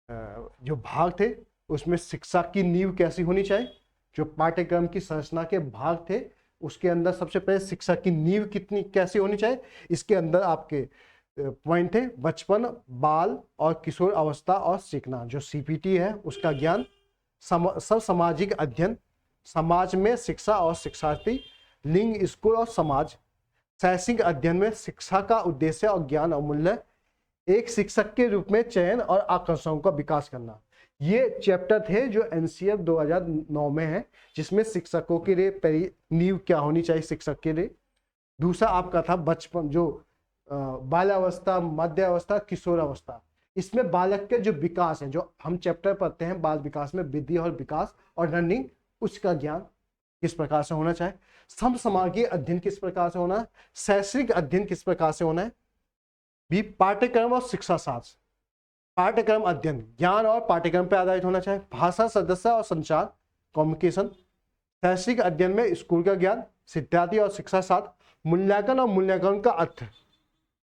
जो भाग थे, उसमें शिक्षा की नींव कैसी होनी चाहिए, जो पाठ्यक्रम की संरचना के भाग थे उसके अंदर सबसे पहले शिक्षा की नींव कितनी कैसी होनी चाहिए, इसके अंदर आपके पॉइंट थे बचपन, बाल और किशोर अवस्था और सीखना, जो सीपीटी है उसका ज्ञान, सब सामाजिक अध्ययन, समाज में शिक्षा और शिक्षार्थी, लिंग, स्कूल और समाज, शैक्षिक अध्ययन में शिक्षा का उद्देश्य और ज्ञान और मूल्य, एक शिक्षक के रूप में चयन और आकर्षणों का विकास करना। ये चैप्टर थे जो एनसीएफ 2009 में है, जिसमें शिक्षकों के लिए नींव क्या होनी चाहिए शिक्षक के लिए। दूसरा आपका था बचपन, जो बाल्यावस्था, मध्यावस्था, किशोर अवस्था। इसमें बालक के जो विकास है, जो हम चैप्टर पढ़ते हैं बाल विकास में, वृद्धि और विकास और लर्निंग, उसका ज्ञान किस प्रकार से होना चाहिए, समसामयिक अध्ययन किस प्रकार से होना है, शैक्षिक अध्ययन किस प्रकार से होना है, भी पाठ्यक्रम और शिक्षा शास्त्र, पाठ्यक्रम अध्ययन ज्ञान और पाठ्यक्रम पर आधारित होना चाहिए, भाषा, सदस्य और संचार, कम्युनिकेशन, शैक्षिक अध्ययन में स्कूल का ज्ञान, सिद्धांत और शिक्षा शास्त्र, मूल्यांकन और मूल्यांकन का अर्थ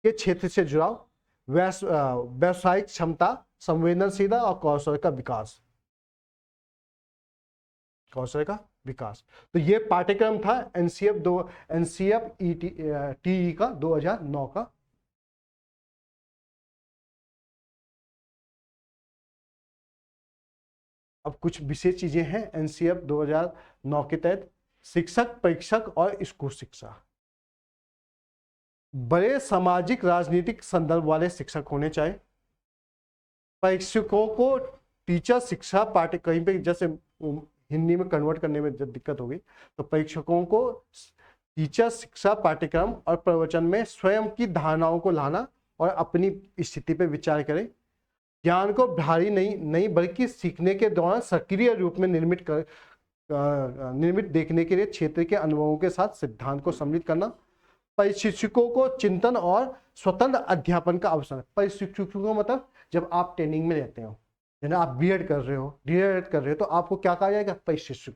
के क्षेत्र से जुड़ाव, व्यावसायिक क्षमता, संवेदनशीलता और कौशल का विकास, तो ये पाठ्यक्रम था एनसीएफ टीई का 2009 का। अब कुछ विशेष चीजें हैं एनसीएफ 2009 के तहत। शिक्षक, परीक्षक और स्कूल शिक्षा, बड़े सामाजिक राजनीतिक संदर्भ वाले शिक्षक होने चाहिए। परीक्षकों को टीचर शिक्षा पाठ्य, कहीं पे जैसे हिंदी में कन्वर्ट करने में जब दिक्कत होगी, तो परीक्षकों को टीचर शिक्षा पाठ्यक्रम और प्रवचन में स्वयं की धारणाओं को लाना और अपनी स्थिति पर विचार करें। ज्ञान को भारी नहीं बल्कि सीखने के दौरान सक्रिय रूप में निर्मित देखने के लिए क्षेत्र के अनुभवों के साथ सिद्धांत को सम्मिलित करना। प्रशिक्षकों को चिंतन और स्वतंत्र अध्यापन का अवसर। प्रशिक्षकों मतलब जब आप ट्रेनिंग में रहते हो, यानी आप बीएड कर रहे हो, डीएड कर रहे हो, तो आपको क्या कहा जाएगा, प्रशिक्षक।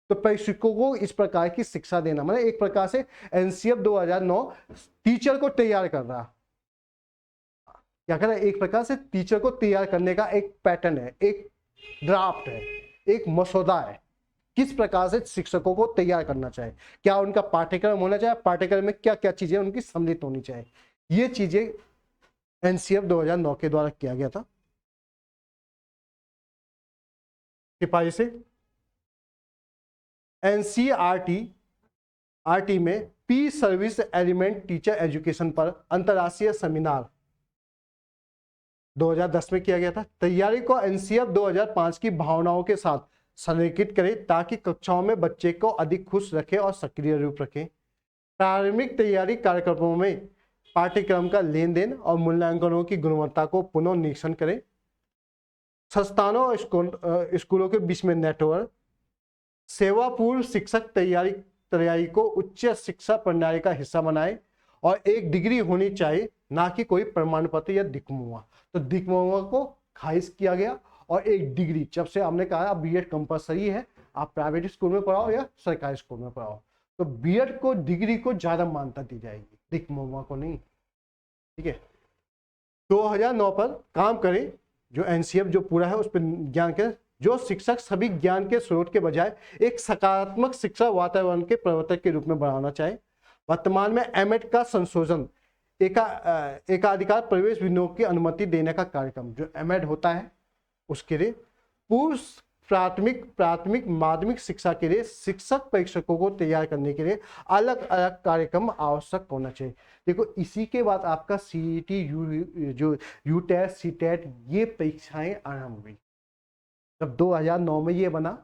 तो प्रशिक्षकों को इस प्रकार की शिक्षा देना, मतलब एक प्रकार से एनसीएफ 2009 टीचर को तैयार कर रहा, क्या कर रहा है, एक प्रकार से टीचर को तैयार करने का एक पैटर्न है, एक ड्राफ्ट है, एक मसौदा है, किस प्रकार से शिक्षकों को तैयार करना चाहिए, क्या उनका पाठ्यक्रम होना चाहिए, पाठ्यक्रम में क्या क्या चीजें उनकी सम्मिलित होनी चाहिए। ये चीजें एनसीएफ 2009 के द्वारा किया गया था। सिपाही से एनसीईआरटी में P service element teacher education पर अंतरराष्ट्रीय सेमिनार 2010 में किया गया था। तैयारी को एनसीएफ 2005 की भावनाओं के साथ संरेखित करें ताकि कक्षाओं में बच्चे को अधिक खुश रखें और सक्रिय रूप रखें। प्रारंभिक तैयारी कार्यक्रमों में पाठ्यक्रम का लेन देन और मूल्यांकनों की गुणवत्ता को पुनः निरीक्षण करें। संस्थानों और स्कूलों के बीच में नेटवर्क, सेवा पूर्व शिक्षक तैयारी को उच्च शिक्षा प्रणाली का हिस्सा बनाएं और एक डिग्री होनी चाहिए, ना कि कोई प्रमाण पत्र या डिप्लोमा। तो डिप्लोमा को खारिज किया गया और एक डिग्री, जब से हमने कहा बीएड कंपलसरी है, आप प्राइवेट स्कूल में पढ़ाओ या सरकारी स्कूल में पढ़ाओ, तो बीएड को डिग्री को ज्यादा मान्यता दी जाएगी, डिप्लोमा को नहीं। ठीक है, 2009 पर काम करें, जो एनसीएफ जो पूरा है उस पर ज्ञान के, जो शिक्षक सभी ज्ञान के स्रोत के बजाय एक सकारात्मक शिक्षा वातावरण के प्रवर्तक के रूप में बढ़ाना चाहे। वर्तमान में एमएड का संशोधन, एकाधिकार प्रवेश बिंदुओं की अनुमति देने का कार्यक्रम, जो एमएड होता है उसके लिए पूर्व प्राथमिक माध्यमिक शिक्षा के लिए शिक्षक परीक्षकों को तैयार करने के लिए अलग अलग कार्यक्रम आवश्यक होना चाहिए। देखो इसी के बाद आपका सीईटी, जो यूटेट, सीटेट, ये परीक्षाएं आरंभ हुई। जब 2009 में ये बना,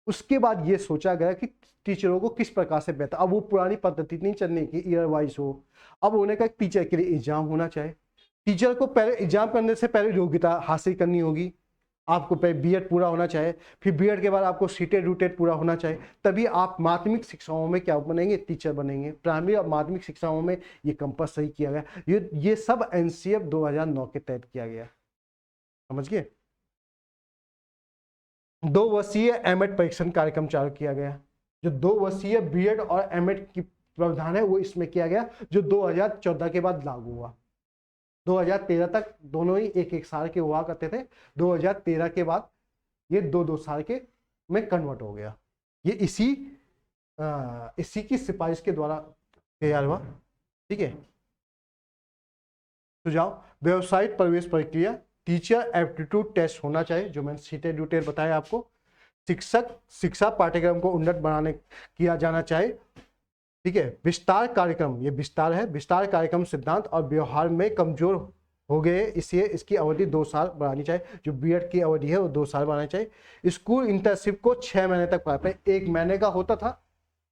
उसके बाद ये सोचा गया कि टीचरों को किस प्रकार से बेहतर, अब वो पुरानी पद्धति नहीं चलने की ईयर वाइज हो, अब होने का टीचर के लिए एग्जाम होना चाहिए। टीचर को पहले एग्जाम करने से पहले योग्यता हासिल करनी होगी, आपको पहले बीएड पूरा होना चाहिए, फिर बीएड के बाद आपको सीटेट रूटेट पूरा होना चाहिए, तभी आप माध्यमिक शिक्षाओं में क्या बनेंगे, टीचर बनेंगे। प्राइमरी और माध्यमिक शिक्षाओं में ये कंपलसरी किया गया। ये सब एनसीएफ 2009 के तहत किया गया, समझ गए। 2 वर्षीय एमएड परीक्षण कार्यक्रम चालू किया गया। जो 2 वर्षीय बीएड और एमएड की प्रावधान है वो इसमें किया गया, जो 2014 के बाद लागू हुआ। 2013 तक दोनों ही एक एक साल के हुआ करते थे, 2013 के बाद ये 2-2 साल के में कन्वर्ट हो गया। ये इसी की सिफारिश के द्वारा तैयार हुआ। ठीक है, सुझाव, व्यावसायिक प्रवेश प्रक्रिया, टीचर एप्टीट्यूड टेस्ट होना चाहिए, जो मैंने सीटेड ड्यूटेड बताया आपको। शिक्षा पाठ्यक्रम को उन्नत बनाने किया जाना चाहिए। ठीक है, विस्तार कार्यक्रम, ये विस्तार है, विस्तार कार्यक्रम सिद्धांत और व्यवहार में कमजोर हो गए, इसलिए इसकी अवधि 2 साल बढ़ानी चाहिए। जो बीएड की अवधि है वो 2 साल बढ़ानी चाहिए। स्कूल इंटर्नशिप को 6 महीने तक पढ़ाते, 1 महीने का होता था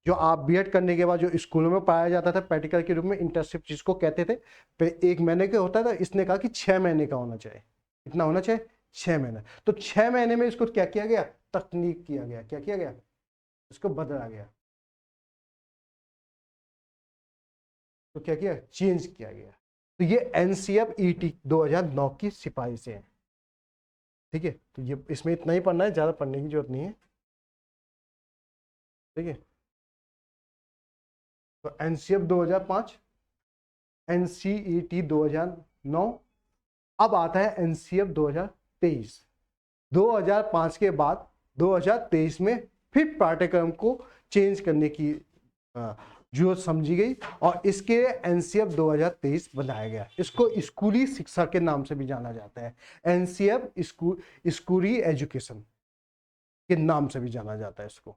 जो आप बीएड करने के बाद जो स्कूलों में पढ़ाया जाता था प्रैक्टिकल के रूप में, इंटर्नशिप जिसको कहते थे, फिर 1 महीने का होता था। इसने कहा कि 6 महीने का होना चाहिए। कितना होना चाहिए? 6 महीने। तो 6 महीने में इसको क्या किया गया? तकनीक किया गया। क्या किया गया? इसको बदला गया। तो क्या किया? चेंज किया गया। तो ये एनसीएफ-ईटी 2009 की सिफारिश है। ठीक है, तो ये इसमें इतना ही पढ़ना है, ज्यादा पढ़ने की जरूरत नहीं है। ठीक है, तो एनसीएफ 2005, एनसीईटी 2009, अब आता है एनसीएफ 2023। 2005 के बाद 2023 में फिर पाठ्यक्रम को चेंज करने की जरूरत समझी गई और इसके एनसीएफ 2023 बनाया गया। इसको स्कूली शिक्षा के नाम से भी जाना जाता है। एनसीएफ स्कूली एजुकेशन के नाम से भी जाना जाता है इसको।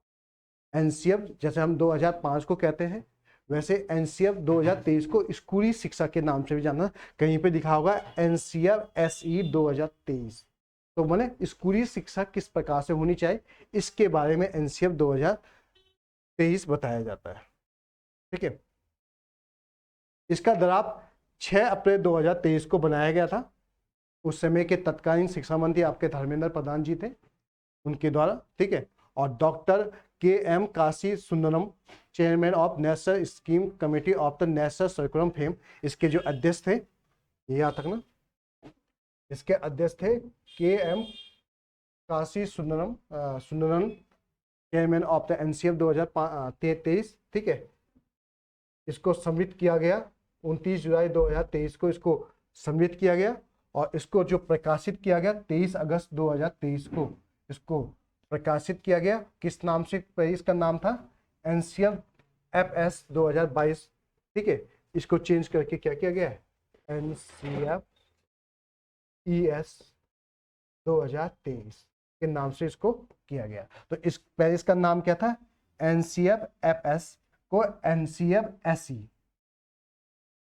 एनसीएफ जैसे हम 2005 को कहते हैं, वैसे एनसीएफ 2023 को स्कूली शिक्षा के नाम से भी जाना। कहीं पे लिखा होगा एनसीएफ एसई 2023, तो माने स्कूली शिक्षा किस प्रकार से होनी चाहिए, इसके बारे में एनसीएफ 2023 बताया जाता है। ठीक है, इसका ड्राफ्ट 6 अप्रैल 2023 को बनाया गया था। उस समय के तत्कालीन शिक्षा मंत्री आपके धर्मेंद्र प्रधान जी थे, उनके द्वारा। ठीक है, और doctor KM. Kashi Sundaram, chairman of national scheme committee of the national सर्कुलम fame, इसके जो अध्यक्ष थे, ये याद रखना, इसके अध्यक्ष थे KM. Kashi Sundaram, chairman of the NCF 2023। ठीक है, इसको सबमिट किया गया 29 जुलाई 2023 को, इसको सबमिट किया गया और इसको जो प्रकाशित किया गया 23 अगस्त 2023 को इसको प्रकाशित किया गया। किस नाम से? इसका नाम था एनसीएफ एफएस 2022। ठीक है, इसको चेंज करके क्या किया गया है? एनसीएफ ईएस 2023 के नाम से इसको किया गया। तो इस पहले इसका नाम क्या था? एनसीएफ एफएस को एनसीएफ एसई,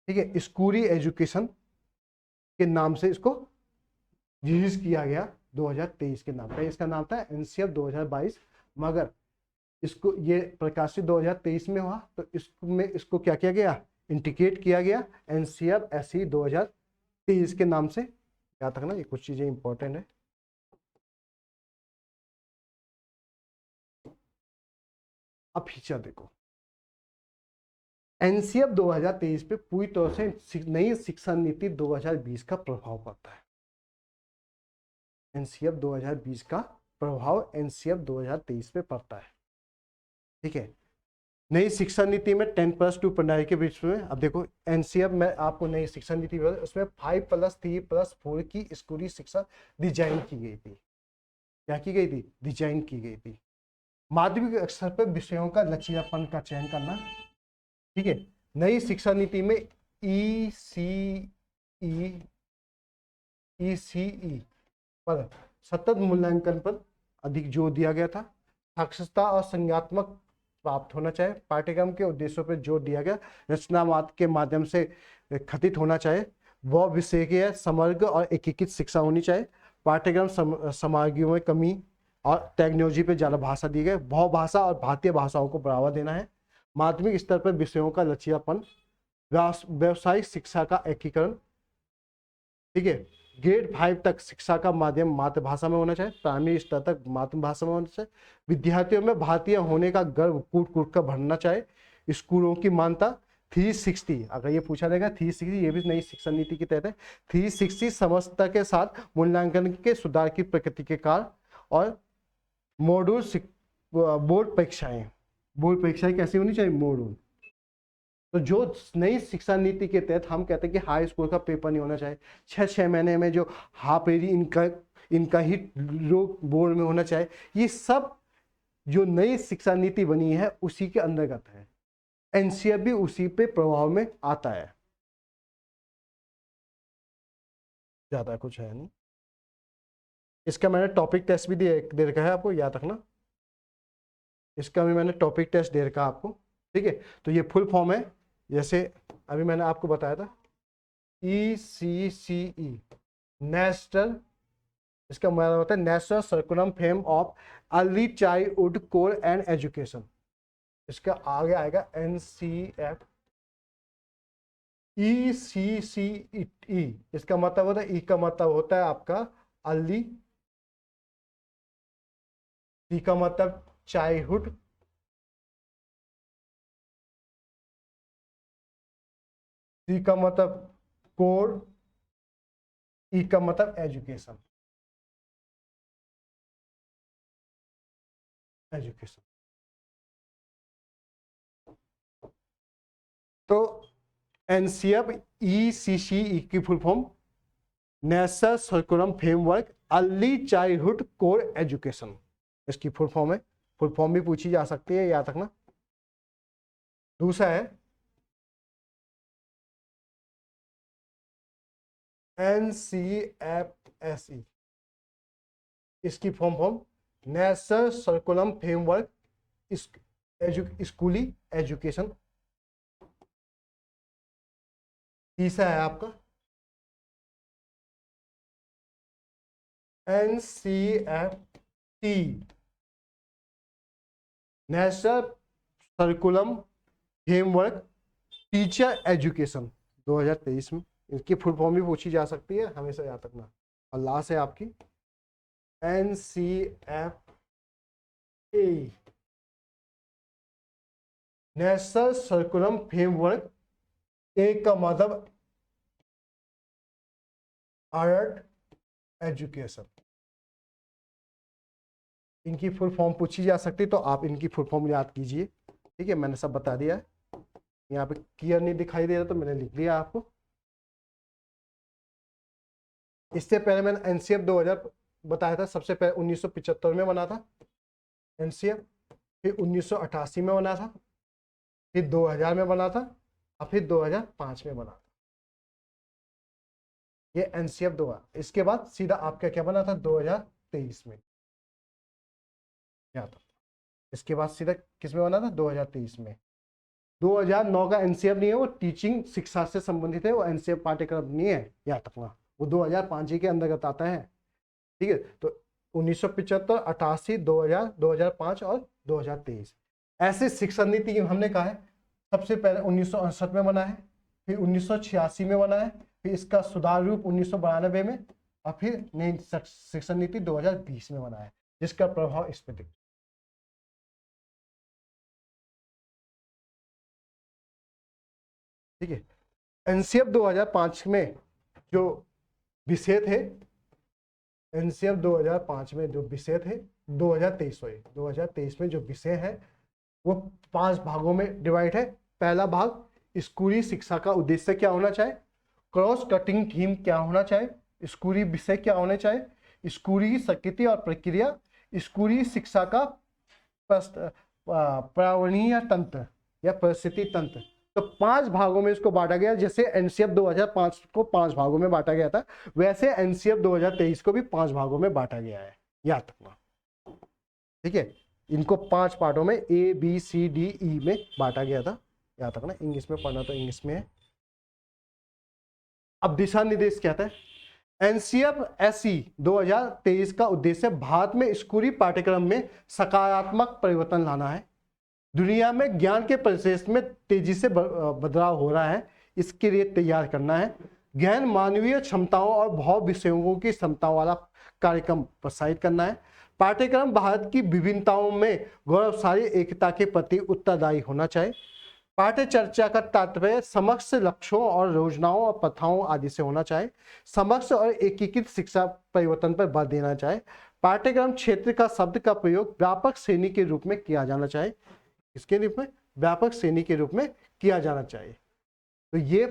ठीक है, स्कूली एजुकेशन के नाम से इसको रिलीज किया गया 2023 के नाम पे। इसका नाम था एनसीएफ 2022, मगर इसको ये प्रकाशित 2023 में हुआ, तो इसको क्या किया गया? इंडिकेट किया गया एनसीएफ एसई 2023 के नाम से। याद रखना, ये कुछ चीजें इंपॉर्टेंट है। अब फीचर देखो, एनसीएफ 2023 पे पूरी तरह से नई शिक्षा नीति 2020 का प्रभाव पड़ता है। एनसीएफ 2020 का प्रभाव एनसीएफ 2023 पे पड़ता है। ठीक है, नई शिक्षा नीति में 10+2 प्रणाली के बीच में, अब देखो एनसीएफ में आपको नई शिक्षा नीति उसमें 5+3+4 की स्कूली शिक्षा डिजाइन की गई थी। क्या की गई थी? डिजाइन की गई थी। माध्यमिक स्तर पर विषयों का लचीलापन का चयन करना। ठीक है, नई शिक्षा नीति में ईसीई पर सतत मूल्यांकन पर अधिक जोर दिया गया था। साक्षरता और संज्ञानात्मक प्राप्त होना चाहिए। पाठ्यक्रम के उद्देश्यों पर जोर दिया गया। रचनावाद के माध्यम से खतित होना चाहिए। वह विषयीय समग्र और एकीकृत शिक्षा होनी चाहिए। पाठ्यक्रम सामग्रियों में कमी और टेक्नोलॉजी पे ज़्यादा भाषा दी गई। बहुभाषा और भारतीय भाषाओं को बढ़ावा देना है। माध्यमिक स्तर पर विषयों का लचीलापन, व्यावसायिक शिक्षा का एकीकरण। ठीक है, ग्रेड 5 तक शिक्षा का माध्यम मातृभाषा में होना चाहिए। प्राइमरी स्तर तक मातृभाषा में होना चाहिए। विद्यार्थियों में भारतीय होने का गर्व कूट कूट कर भरना चाहिए। स्कूलों की मान्यता 360, अगर ये पूछा जाएगा 360, ये भी नई शिक्षा नीति के तहत है। 360 समझता के साथ मूल्यांकन के सुधार की प्रकृति के कारण और मॉड्यूल बोर्ड परीक्षाएं, बोर्ड परीक्षाएं कैसी होनी चाहिए, मॉडर्न। तो जो नई शिक्षा नीति के तहत हम कहते हैं कि हाई स्कूल का पेपर नहीं होना चाहिए, 6-6 महीने में जो हाफ ईयरली इनका ही बोर्ड में होना चाहिए, ये सब जो नई शिक्षा नीति बनी है उसी के अंतर्गत है। एनसीईआरटी भी उसी पे प्रभाव में आता है, ज्यादा कुछ है नहीं। इसका मैंने टॉपिक टेस्ट भी दे रखा है, आपको याद रखना। इसका भी मैंने टॉपिक टेस्ट दे रखा आपको, ठीक है। तो ये फुल फॉर्म है, जैसे अभी मैंने आपको बताया था ECCE, नेशनल, इसका मतलब होता है national सर्कुलम fame of early childhood core and education. इसका आगे आएगा NCF ECCE। इसका मतलब होता है, ई का मतलब होता है आपका अर्ली, सी का मतलब चाइल्डहुड, सी का मतलब कोर, ई का मतलब एजुकेशन। तो NCF ECCE की full form national curriculum framework early childhood core education, इसकी फुल फॉर्म है। फुल फॉर्म भी पूछी जा सकती है, याद रखना। दूसरा है NCFSE, इसकी फॉर्म नेशनल सर्कुलम फ्रेमवर्क स्कूली एजुकेशन। तीसरा है आपका NCFT, national curriculum framework teacher education 2023 में। इसकी फुल फॉर्म भी पूछी जा सकती है, हमेशा याद रखना। और लास्ट है आपकी NCFA, नेशनल सर्कुलम फ्रेमवर्क, ए का मतलब अडल्ट एजुकेशन। इनकी फुल फॉर्म पूछी जा सकती है, तो आप इनकी फुल फॉर्म याद कीजिए, ठीक है। मैंने सब बता दिया है, यहाँ पे क्लियर नहीं दिखाई दे रहा तो मैंने लिख दिया आपको। इससे पहले मैंने NCF 2000 बताया था, सबसे पहले 1975 में बना था NCF, फिर 1988 में बना था, फिर 2000 में बना था, और फिर 2005 में बना था। ये NCF 2000। इसके बाद सीधा आपका क्या बना था 2023 में, याद। इसके बाद सीधा किस में बना था 2023 में। 2009 का NCF नहीं है, वो टीचिंग शिक्षा से संबंधित है, वो NCF पाठ्यक्रम नहीं है, याद रखना। वो 2005 के अंतर्गत आता है, ठीक है। तो 1975, 88, 2000, 2005 और 2023 ऐसे शिक्षा नीति हमने कहा है। सबसे पहले 1968 में बना है, फिर 1986 में बना है, फिर इसका सुधार रूप 1992 में, और फिर नई शिक्षा नीति 2020 में बना है, जिसका प्रभाव इस पर दिखता है, ठीक है। NCF 2005 में जो विषय थे, NCF 2005 में जो विषय थे, 2023 में जो विषय है वो 5 भागों में डिवाइड है। पहला भाग स्कूली शिक्षा का उद्देश्य क्या होना चाहिए, क्रॉस कटिंग थीम क्या होना चाहिए, स्कूली विषय क्या होने चाहिए, स्कूली संस्कृति और प्रक्रिया, स्कूली शिक्षा का पर्यावरणीय तंत्र या परिस्थिति तंत्र। तो 5 भागों में इसको बांटा गया। जैसे NCF 2005 को 5 भागों में बांटा गया था, वैसे NCF 2023 को भी 5 भागों में बांटा गया है, याद रखना, ठीक है। इनको 5 पार्टों में ABCDE में बांटा गया था, याद रखना। इंग्लिश में पढ़ना तो इंग्लिश में है। अब दिशा निर्देश क्या था। NCF-SE 2023 का उद्देश्य भारत में स्कूली पाठ्यक्रम में सकारात्मक परिवर्तन लाना है। दुनिया में ज्ञान के परिवेश में तेजी से बदलाव हो रहा है, इसके लिए तैयार करना है। गहन मानवीय क्षमताओं और भाव विषयों की क्षमताओं वाला कार्यक्रम प्रोत्साहित करना है। पाठ्यक्रम भारत की विभिन्नताओं में गौरवशाली एकता के प्रति उत्तरदायी होना चाहिए। पाठ्य चर्चा का तात्पर्य समक्ष लक्ष्यों और योजनाओं और प्रथाओं आदि से होना चाहिए। समक्ष और एकीकृत शिक्षा परिवर्तन पर बल देना चाहिए। पाठ्यक्रम क्षेत्र का शब्द का प्रयोग व्यापक श्रेणी के रूप में किया जाना चाहिए। इसके रूप में, व्यापक श्रेणी के रूप में किया जाना चाहिए। तो ये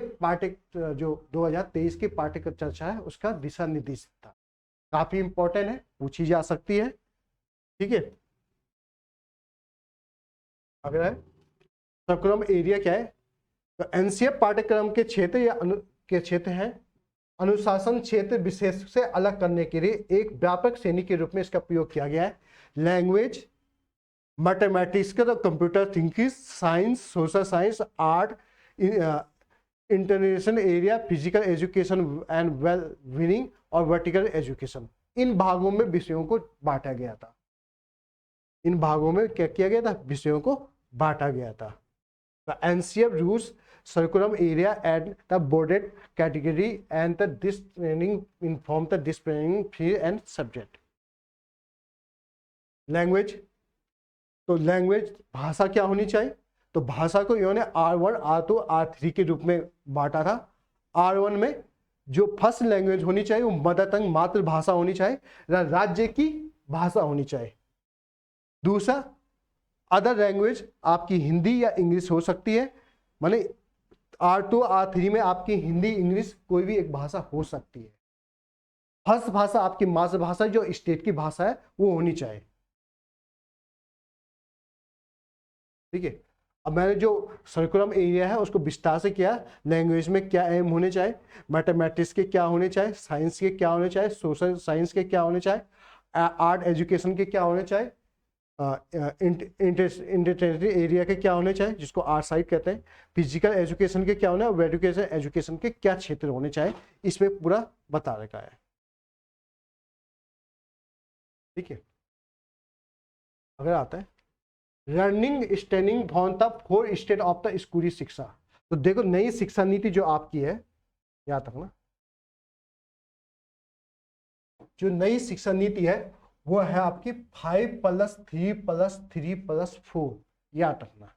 जो 2023 की पाठ्यक्रम चर्चा है उसका दिशा निर्देश था, काफी इंपॉर्टेंट है, पूछी जा सकती है। ठीक है, अगर सर्कुलम एरिया क्या है, तो एनसीएफ पाठ्यक्रम के क्षेत्र या के क्षेत्र हैं अनुशासन क्षेत्र विशेष से अलग करने के लिए एक व्यापक श्रेणी के रूप में इसका प्रयोग किया गया है। लैंग्वेज, मैथमेटिक्स का, computer thinking, science, social science, art, international area, physical education and well being और वर्टिकल एजुकेशन, इन भागों में विषयों को बांटा गया था। इन भागों में क्या किया गया था, विषयों को बांटा गया था। The NCF rules curriculum area and the boarded category and the this training inform the this training field and subject. Language, तो लैंग्वेज भाषा क्या होनी चाहिए, तो भाषा को इन्होंने R1, R2, R3 के रूप में बांटा था। R1 में जो फर्स्ट लैंग्वेज होनी चाहिए वो मदर टंग, मातृभाषा होनी चाहिए, राज्य की भाषा होनी चाहिए। दूसरा, अदर लैंग्वेज आपकी हिंदी या इंग्लिश हो सकती है, माने R2, R3 में आपकी हिंदी, इंग्लिश कोई भी एक भाषा हो सकती है। फर्स्ट भाषा आपकी मातृभाषा जो स्टेट की भाषा है वो होनी चाहिए। ठीक है, अब मैंने जो सर्कुलम एरिया है उसको विस्तार से किया। लैंग्वेज में क्या एम होने चाहिए, मैथमेटिक्स के क्या होने चाहिए, साइंस के क्या होने चाहिए, सोशल साइंस के क्या होने चाहिए, आर्ट एजुकेशन के क्या होने चाहिए, इंटरटेनरी एरिया के क्या होने चाहिए जिसको आर्ट साइड कहते हैं, फिजिकल एजुकेशन के क्या होना है, वेडिकेशन एजुकेशन के क्या क्षेत्र होने चाहिए, इसमें पूरा बता रखा है। ठीक है, अगर आता है learning standing for the 4 state of the स्कूली शिक्षा, तो देखो नई शिक्षा नीति जो आपकी है, याद रखना जो नई शिक्षा नीति है वो है आपकी 5+3+3+4, याद रखना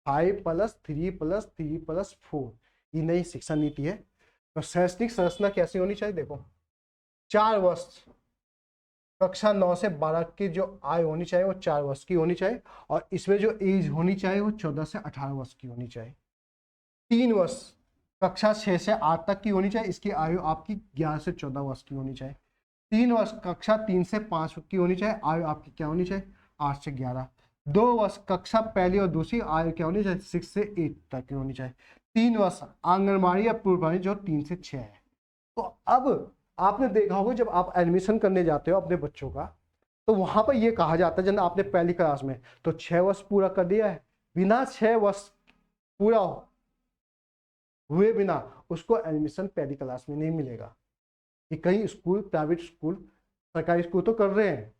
5+3+3+4, ये नई शिक्षा नीति है। तो शैक्षणिक संरचना कैसी होनी चाहिए, देखो 4 वर्ष, कक्षा 9 से 12 की जो आयु होनी चाहिए वो 4 वर्ष की होनी चाहिए, और इसमें जो एज होनी चाहिए वो 14 से 18 वर्ष की होनी चाहिए। 3 वर्ष, कक्षा 6 से 8 तक की होनी चाहिए, इसकी आयु आपकी 11 से 14 वर्ष की होनी चाहिए। 3 वर्ष, कक्षा 3 से 5 की होनी चाहिए, आयु आपकी क्या होनी चाहिए, 8 से 11। 2 वर्ष, कक्षा पहली और दूसरी, आयु क्या होनी चाहिए, 6 से 8 तक की होनी चाहिए। 3 वर्ष आंगनबाड़ी या पूर्व प्राइमरी जो 3 से 6 है। तो अब आपने देखा होगा जब आप एडमिशन करने जाते हो अपने बच्चों का, तो वहां पर यह कहा जाता है जब आपने पहली क्लास में तो 6 वर्ष पूरा कर दिया है, बिना 6 वर्ष पूरा हुए बिना उसको एडमिशन पहली क्लास में नहीं मिलेगा। कि कई स्कूल, प्राइवेट स्कूल, सरकारी स्कूल तो कर रहे हैं।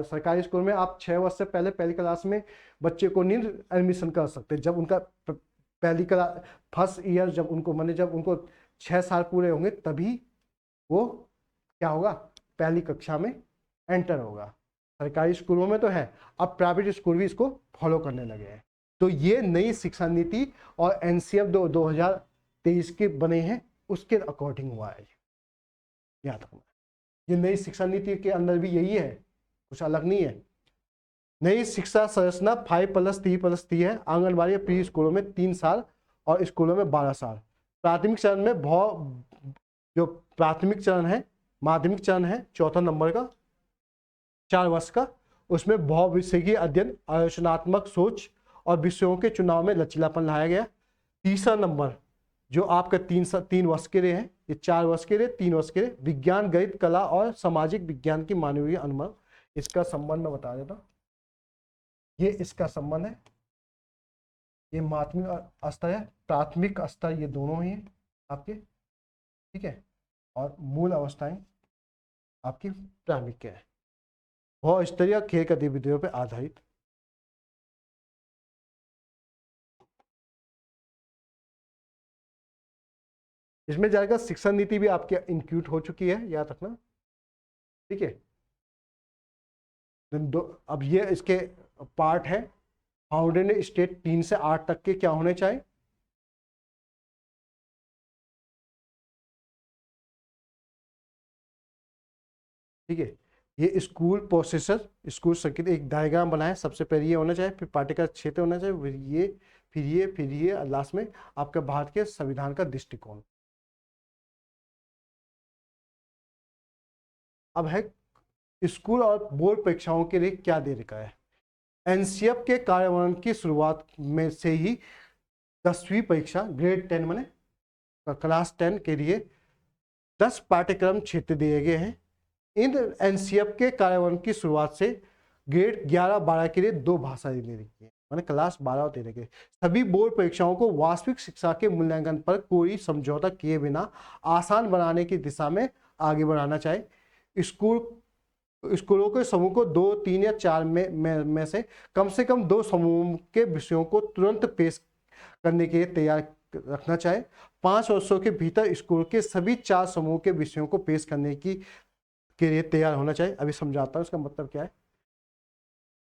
सरकारी स्कूल में आप 6 वर्ष से पहले पहली क्लास में बच्चे को नहीं एडमिशन कर सकते। जब उनका पहली क्लास फर्स्ट ईयर जब उनको माने जब उनको 6 साल पूरे होंगे तभी वो क्या होगा, पहली कक्षा में एंटर होगा। सरकारी स्कूलों में तो है, अब प्राइवेट स्कूल भी इसको फॉलो करने लगे हैं। तो ये नई शिक्षा नीति और एनसीएफ 2023 के बने हैं उसके अकॉर्डिंग हुआ है, याद रखना। ये नई शिक्षा नीति के अंदर भी यही है, कुछ अलग नहीं है। नई शिक्षा संरचना 5+3+3 है। आंगनबाड़ी प्री स्कूलों में 3 साल और स्कूलों में 12 साल। प्राथमिक चरण में जो प्राथमिक चरण है, माध्यमिक चरण है 4था नंबर का 4 वर्ष का, उसमें बहु विषय की अध्ययन, आलोचनात्मक सोच और विषयों के चुनाव में लचीलापन लाया गया। तीसरा नंबर जो आपका 3 वर्ष के लिए है, ये 4 वर्ष के लिए, 3 वर्ष के लिए, विज्ञान, गणित, कला और सामाजिक विज्ञान की मानवीय अनुमान। इसका संबंध मैं बता देता हूँ, ये इसका संबंध है, ये माध्यमिक स्तर है, प्राथमिक स्तर, ये दोनों ही है आपके, ठीक है, और मूल अवस्थाएं आपकी प्राथमिक के है। बहुस्तरीय खेल गतिविधियों पर आधारित। इसमें जाएगा शिक्षा नीति भी आपके इंक्लूड हो चुकी है, याद रखना, ठीक है। अब ये इसके पार्ट है। फाउंडेशन स्टेट 3 से 8 तक के क्या होने चाहिए, ठीक है। ये स्कूल प्रोसेसर, स्कूल सर्किट, एक डायग्राम बनाए, सबसे पहले ये होना चाहिए, फिर पार्टिकल क्षेत्र होना चाहिए, फिर ये और लास्ट में आपका भारत के संविधान का दृष्टिकोण। अब है स्कूल और बोर्ड परीक्षाओं के लिए क्या दे रखा है। एनसीएफ के कार्यान्वयन की शुरुआत में से ही 10वीं परीक्षा ग्रेड 10 माने क्लास 10 के लिए 10 पाठ्यक्रम क्षेत्र दिए गए हैं। इन एनसीएफ के कार्यान्वयन की शुरुआत से ग्रेड 11-12 के लिए 2 भाषा दे रखी है, माने क्लास 12 और 13 के सभी बोर्ड परीक्षाओं को वास्तविक शिक्षा के मूल्यांकन पर कोई समझौता किए बिना आसान बनाने की दिशा में आगे बढ़ाना चाहिए। स्कूलों के समूह को 2, 3 या 4 में से कम 2 समूह के विषयों को तुरंत पेश करने के लिए तैयार रखना चाहिए। 5 वर्षों के भीतर स्कूल के सभी 4 समूह के विषयों को पेश करने के लिए तैयार होना चाहिए। अभी समझाता हूं इसका मतलब क्या है।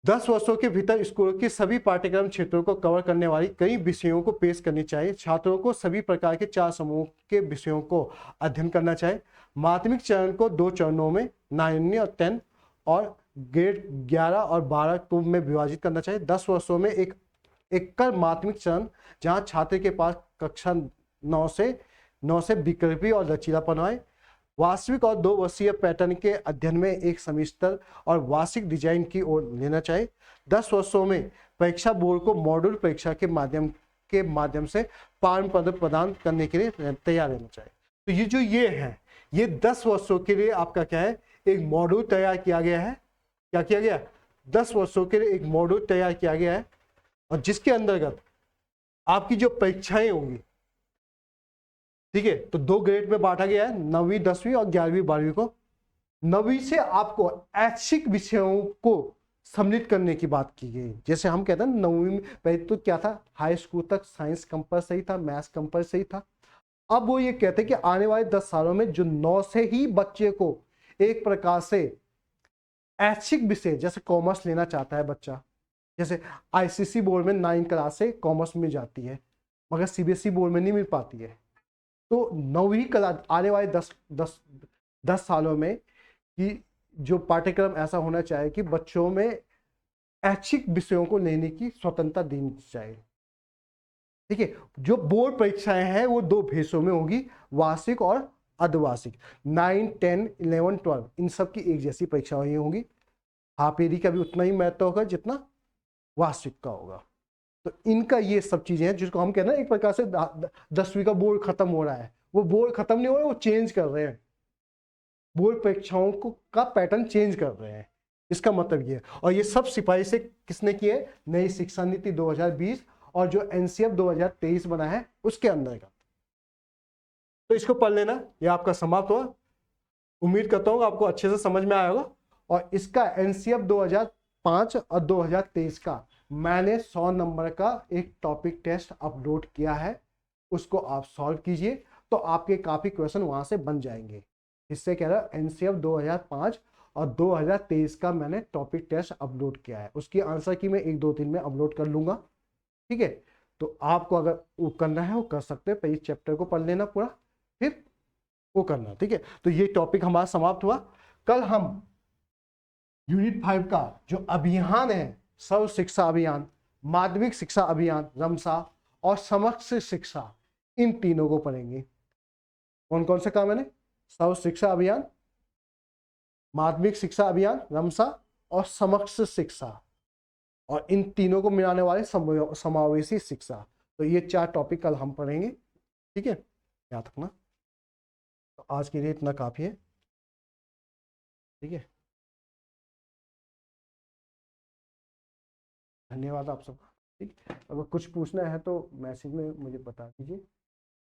10 वर्षों के भीतर स्कूलों के सभी पाठ्यक्रम क्षेत्रों को कवर करने वाली कई विषयों को पेश करनी चाहिए। छात्रों को सभी प्रकार के 4 समूह के विषयों को अध्ययन करना चाहिए। माध्यमिक चरण को 2 चरणों में 9 और 10 और ग्रेड 11 और 12 को में विभाजित करना चाहिए। 10 वर्षों में एक एकल माध्यमिक चरण जहां छात्र के पास कक्षा 9 से विकल्पी और लचीलापन आए। वास्तविक और 2 वर्षीय पैटर्न के अध्ययन में एक सेमेस्टर और वार्षिक डिजाइन की ओर लेना चाहिए। 10 वर्षों में परीक्षा बोर्ड को मॉड्यूल परीक्षा के माध्यम से प्रमाण पत्र प्रदान करने के लिए तैयार रहना चाहिए। तो ये है ये 10 वर्षों के लिए आपका क्या है, एक मॉड्यूल तैयार किया गया है। क्या किया गया? 10 वर्षों के लिए एक मॉड्यूल तैयार किया गया है और जिसके अंतर्गत आपकी जो परीक्षाएं होंगी, ठीक है, तो 2 ग्रेड में बांटा गया है, 9वीं 10वीं और 11वीं 12वीं को। 9वीं से आपको ऐच्छिक विषयों को सम्मिलित करने की बात की गई। जैसे हम कहते हैं 9वीं में पहले तो क्या था, हाई स्कूल तक साइंस कंपलसरी था, मैथ्स कंपलसरी था। अब वो ये कहते हैं कि आने वाले 10 सालों में जो 9 से ही बच्चे को एक प्रकार से ऐच्छिक विषय, जैसे कॉमर्स लेना चाहता है बच्चा, जैसे आईसीएसई बोर्ड में 9 क्लास से कॉमर्स मिल जाती है मगर सीबीएसई बोर्ड में नहीं मिल पाती है। तो 9वीं क्लास आने वाले 10 सालों में कि जो पाठ्यक्रम ऐसा होना चाहिए कि बच्चों में ऐच्छिक विषयों को लेने की स्वतंत्रता देनी चाहिए। ठीक है, जो बोर्ड परीक्षाएं हैं वो 2 भेषों में होगी, वार्षिक और अर्धवार्षिक। 9, 10, 11, 12 इन सब की एक जैसी परीक्षाएं होंगी। हाफ ईयरली का भी उतना ही महत्व होगा जितना वार्षिक का होगा। तो इनका ये सब चीजें हैं जिसको हम कहते हैं एक प्रकार से 10वीं का बोर्ड खत्म हो रहा है। वो बोर्ड खत्म नहीं हो रहा है, वो चेंज कर रहे हैं, बोर्ड परीक्षाओं को का पैटर्न चेंज कर रहे हैं। इसका मतलब ये है। और ये सब सिपाही से किसने किए? नई शिक्षा नीति 2020 और जो एनसीएफ 2023 बना है उसके अंतर्गत। तो इसको पढ़ लेना, ये आपका समाप्त हुआ। उम्मीद करता हूँ आपको अच्छे से समझ में आया होगा। और इसका एनसीएफ 2005 और 2023 का मैंने 100 नंबर का एक टॉपिक टेस्ट अपलोड किया है, उसको आप सॉल्व कीजिए तो आपके काफी क्वेश्चन वहां से बन जाएंगे। इससे कह रहा एनसीएफ 2005 और 2023 का मैंने टॉपिक टेस्ट अपलोड किया है, उसकी आंसर की मैं 1-2 दिन में अपलोड कर लूंगा। ठीक है, तो आपको अगर वो करना है वो कर सकते हैं, पहले चैप्टर को पढ़ लेना पूरा, फिर वो करना। ठीक है, तो ये टॉपिक हमारा समाप्त हुआ। कल हम यूनिट 5 का जो अभियान है, सर्व शिक्षा अभियान, माध्यमिक शिक्षा अभियान रमसा और समग्र शिक्षा, इन तीनों को पढ़ेंगे। कौन कौन से काम है? सर्व शिक्षा अभियान, माध्यमिक शिक्षा अभियान रमसा और समग्र शिक्षा, और इन तीनों को मिलाने वाले समावेशी शिक्षा। तो ये 4 टॉपिक कल हम पढ़ेंगे। ठीक है, याद रखना। तो आज के लिए इतना काफी है। ठीक है, धन्यवाद आप सबका। ठीक, अगर कुछ पूछना है तो मैसेज में मुझे बता दीजिए।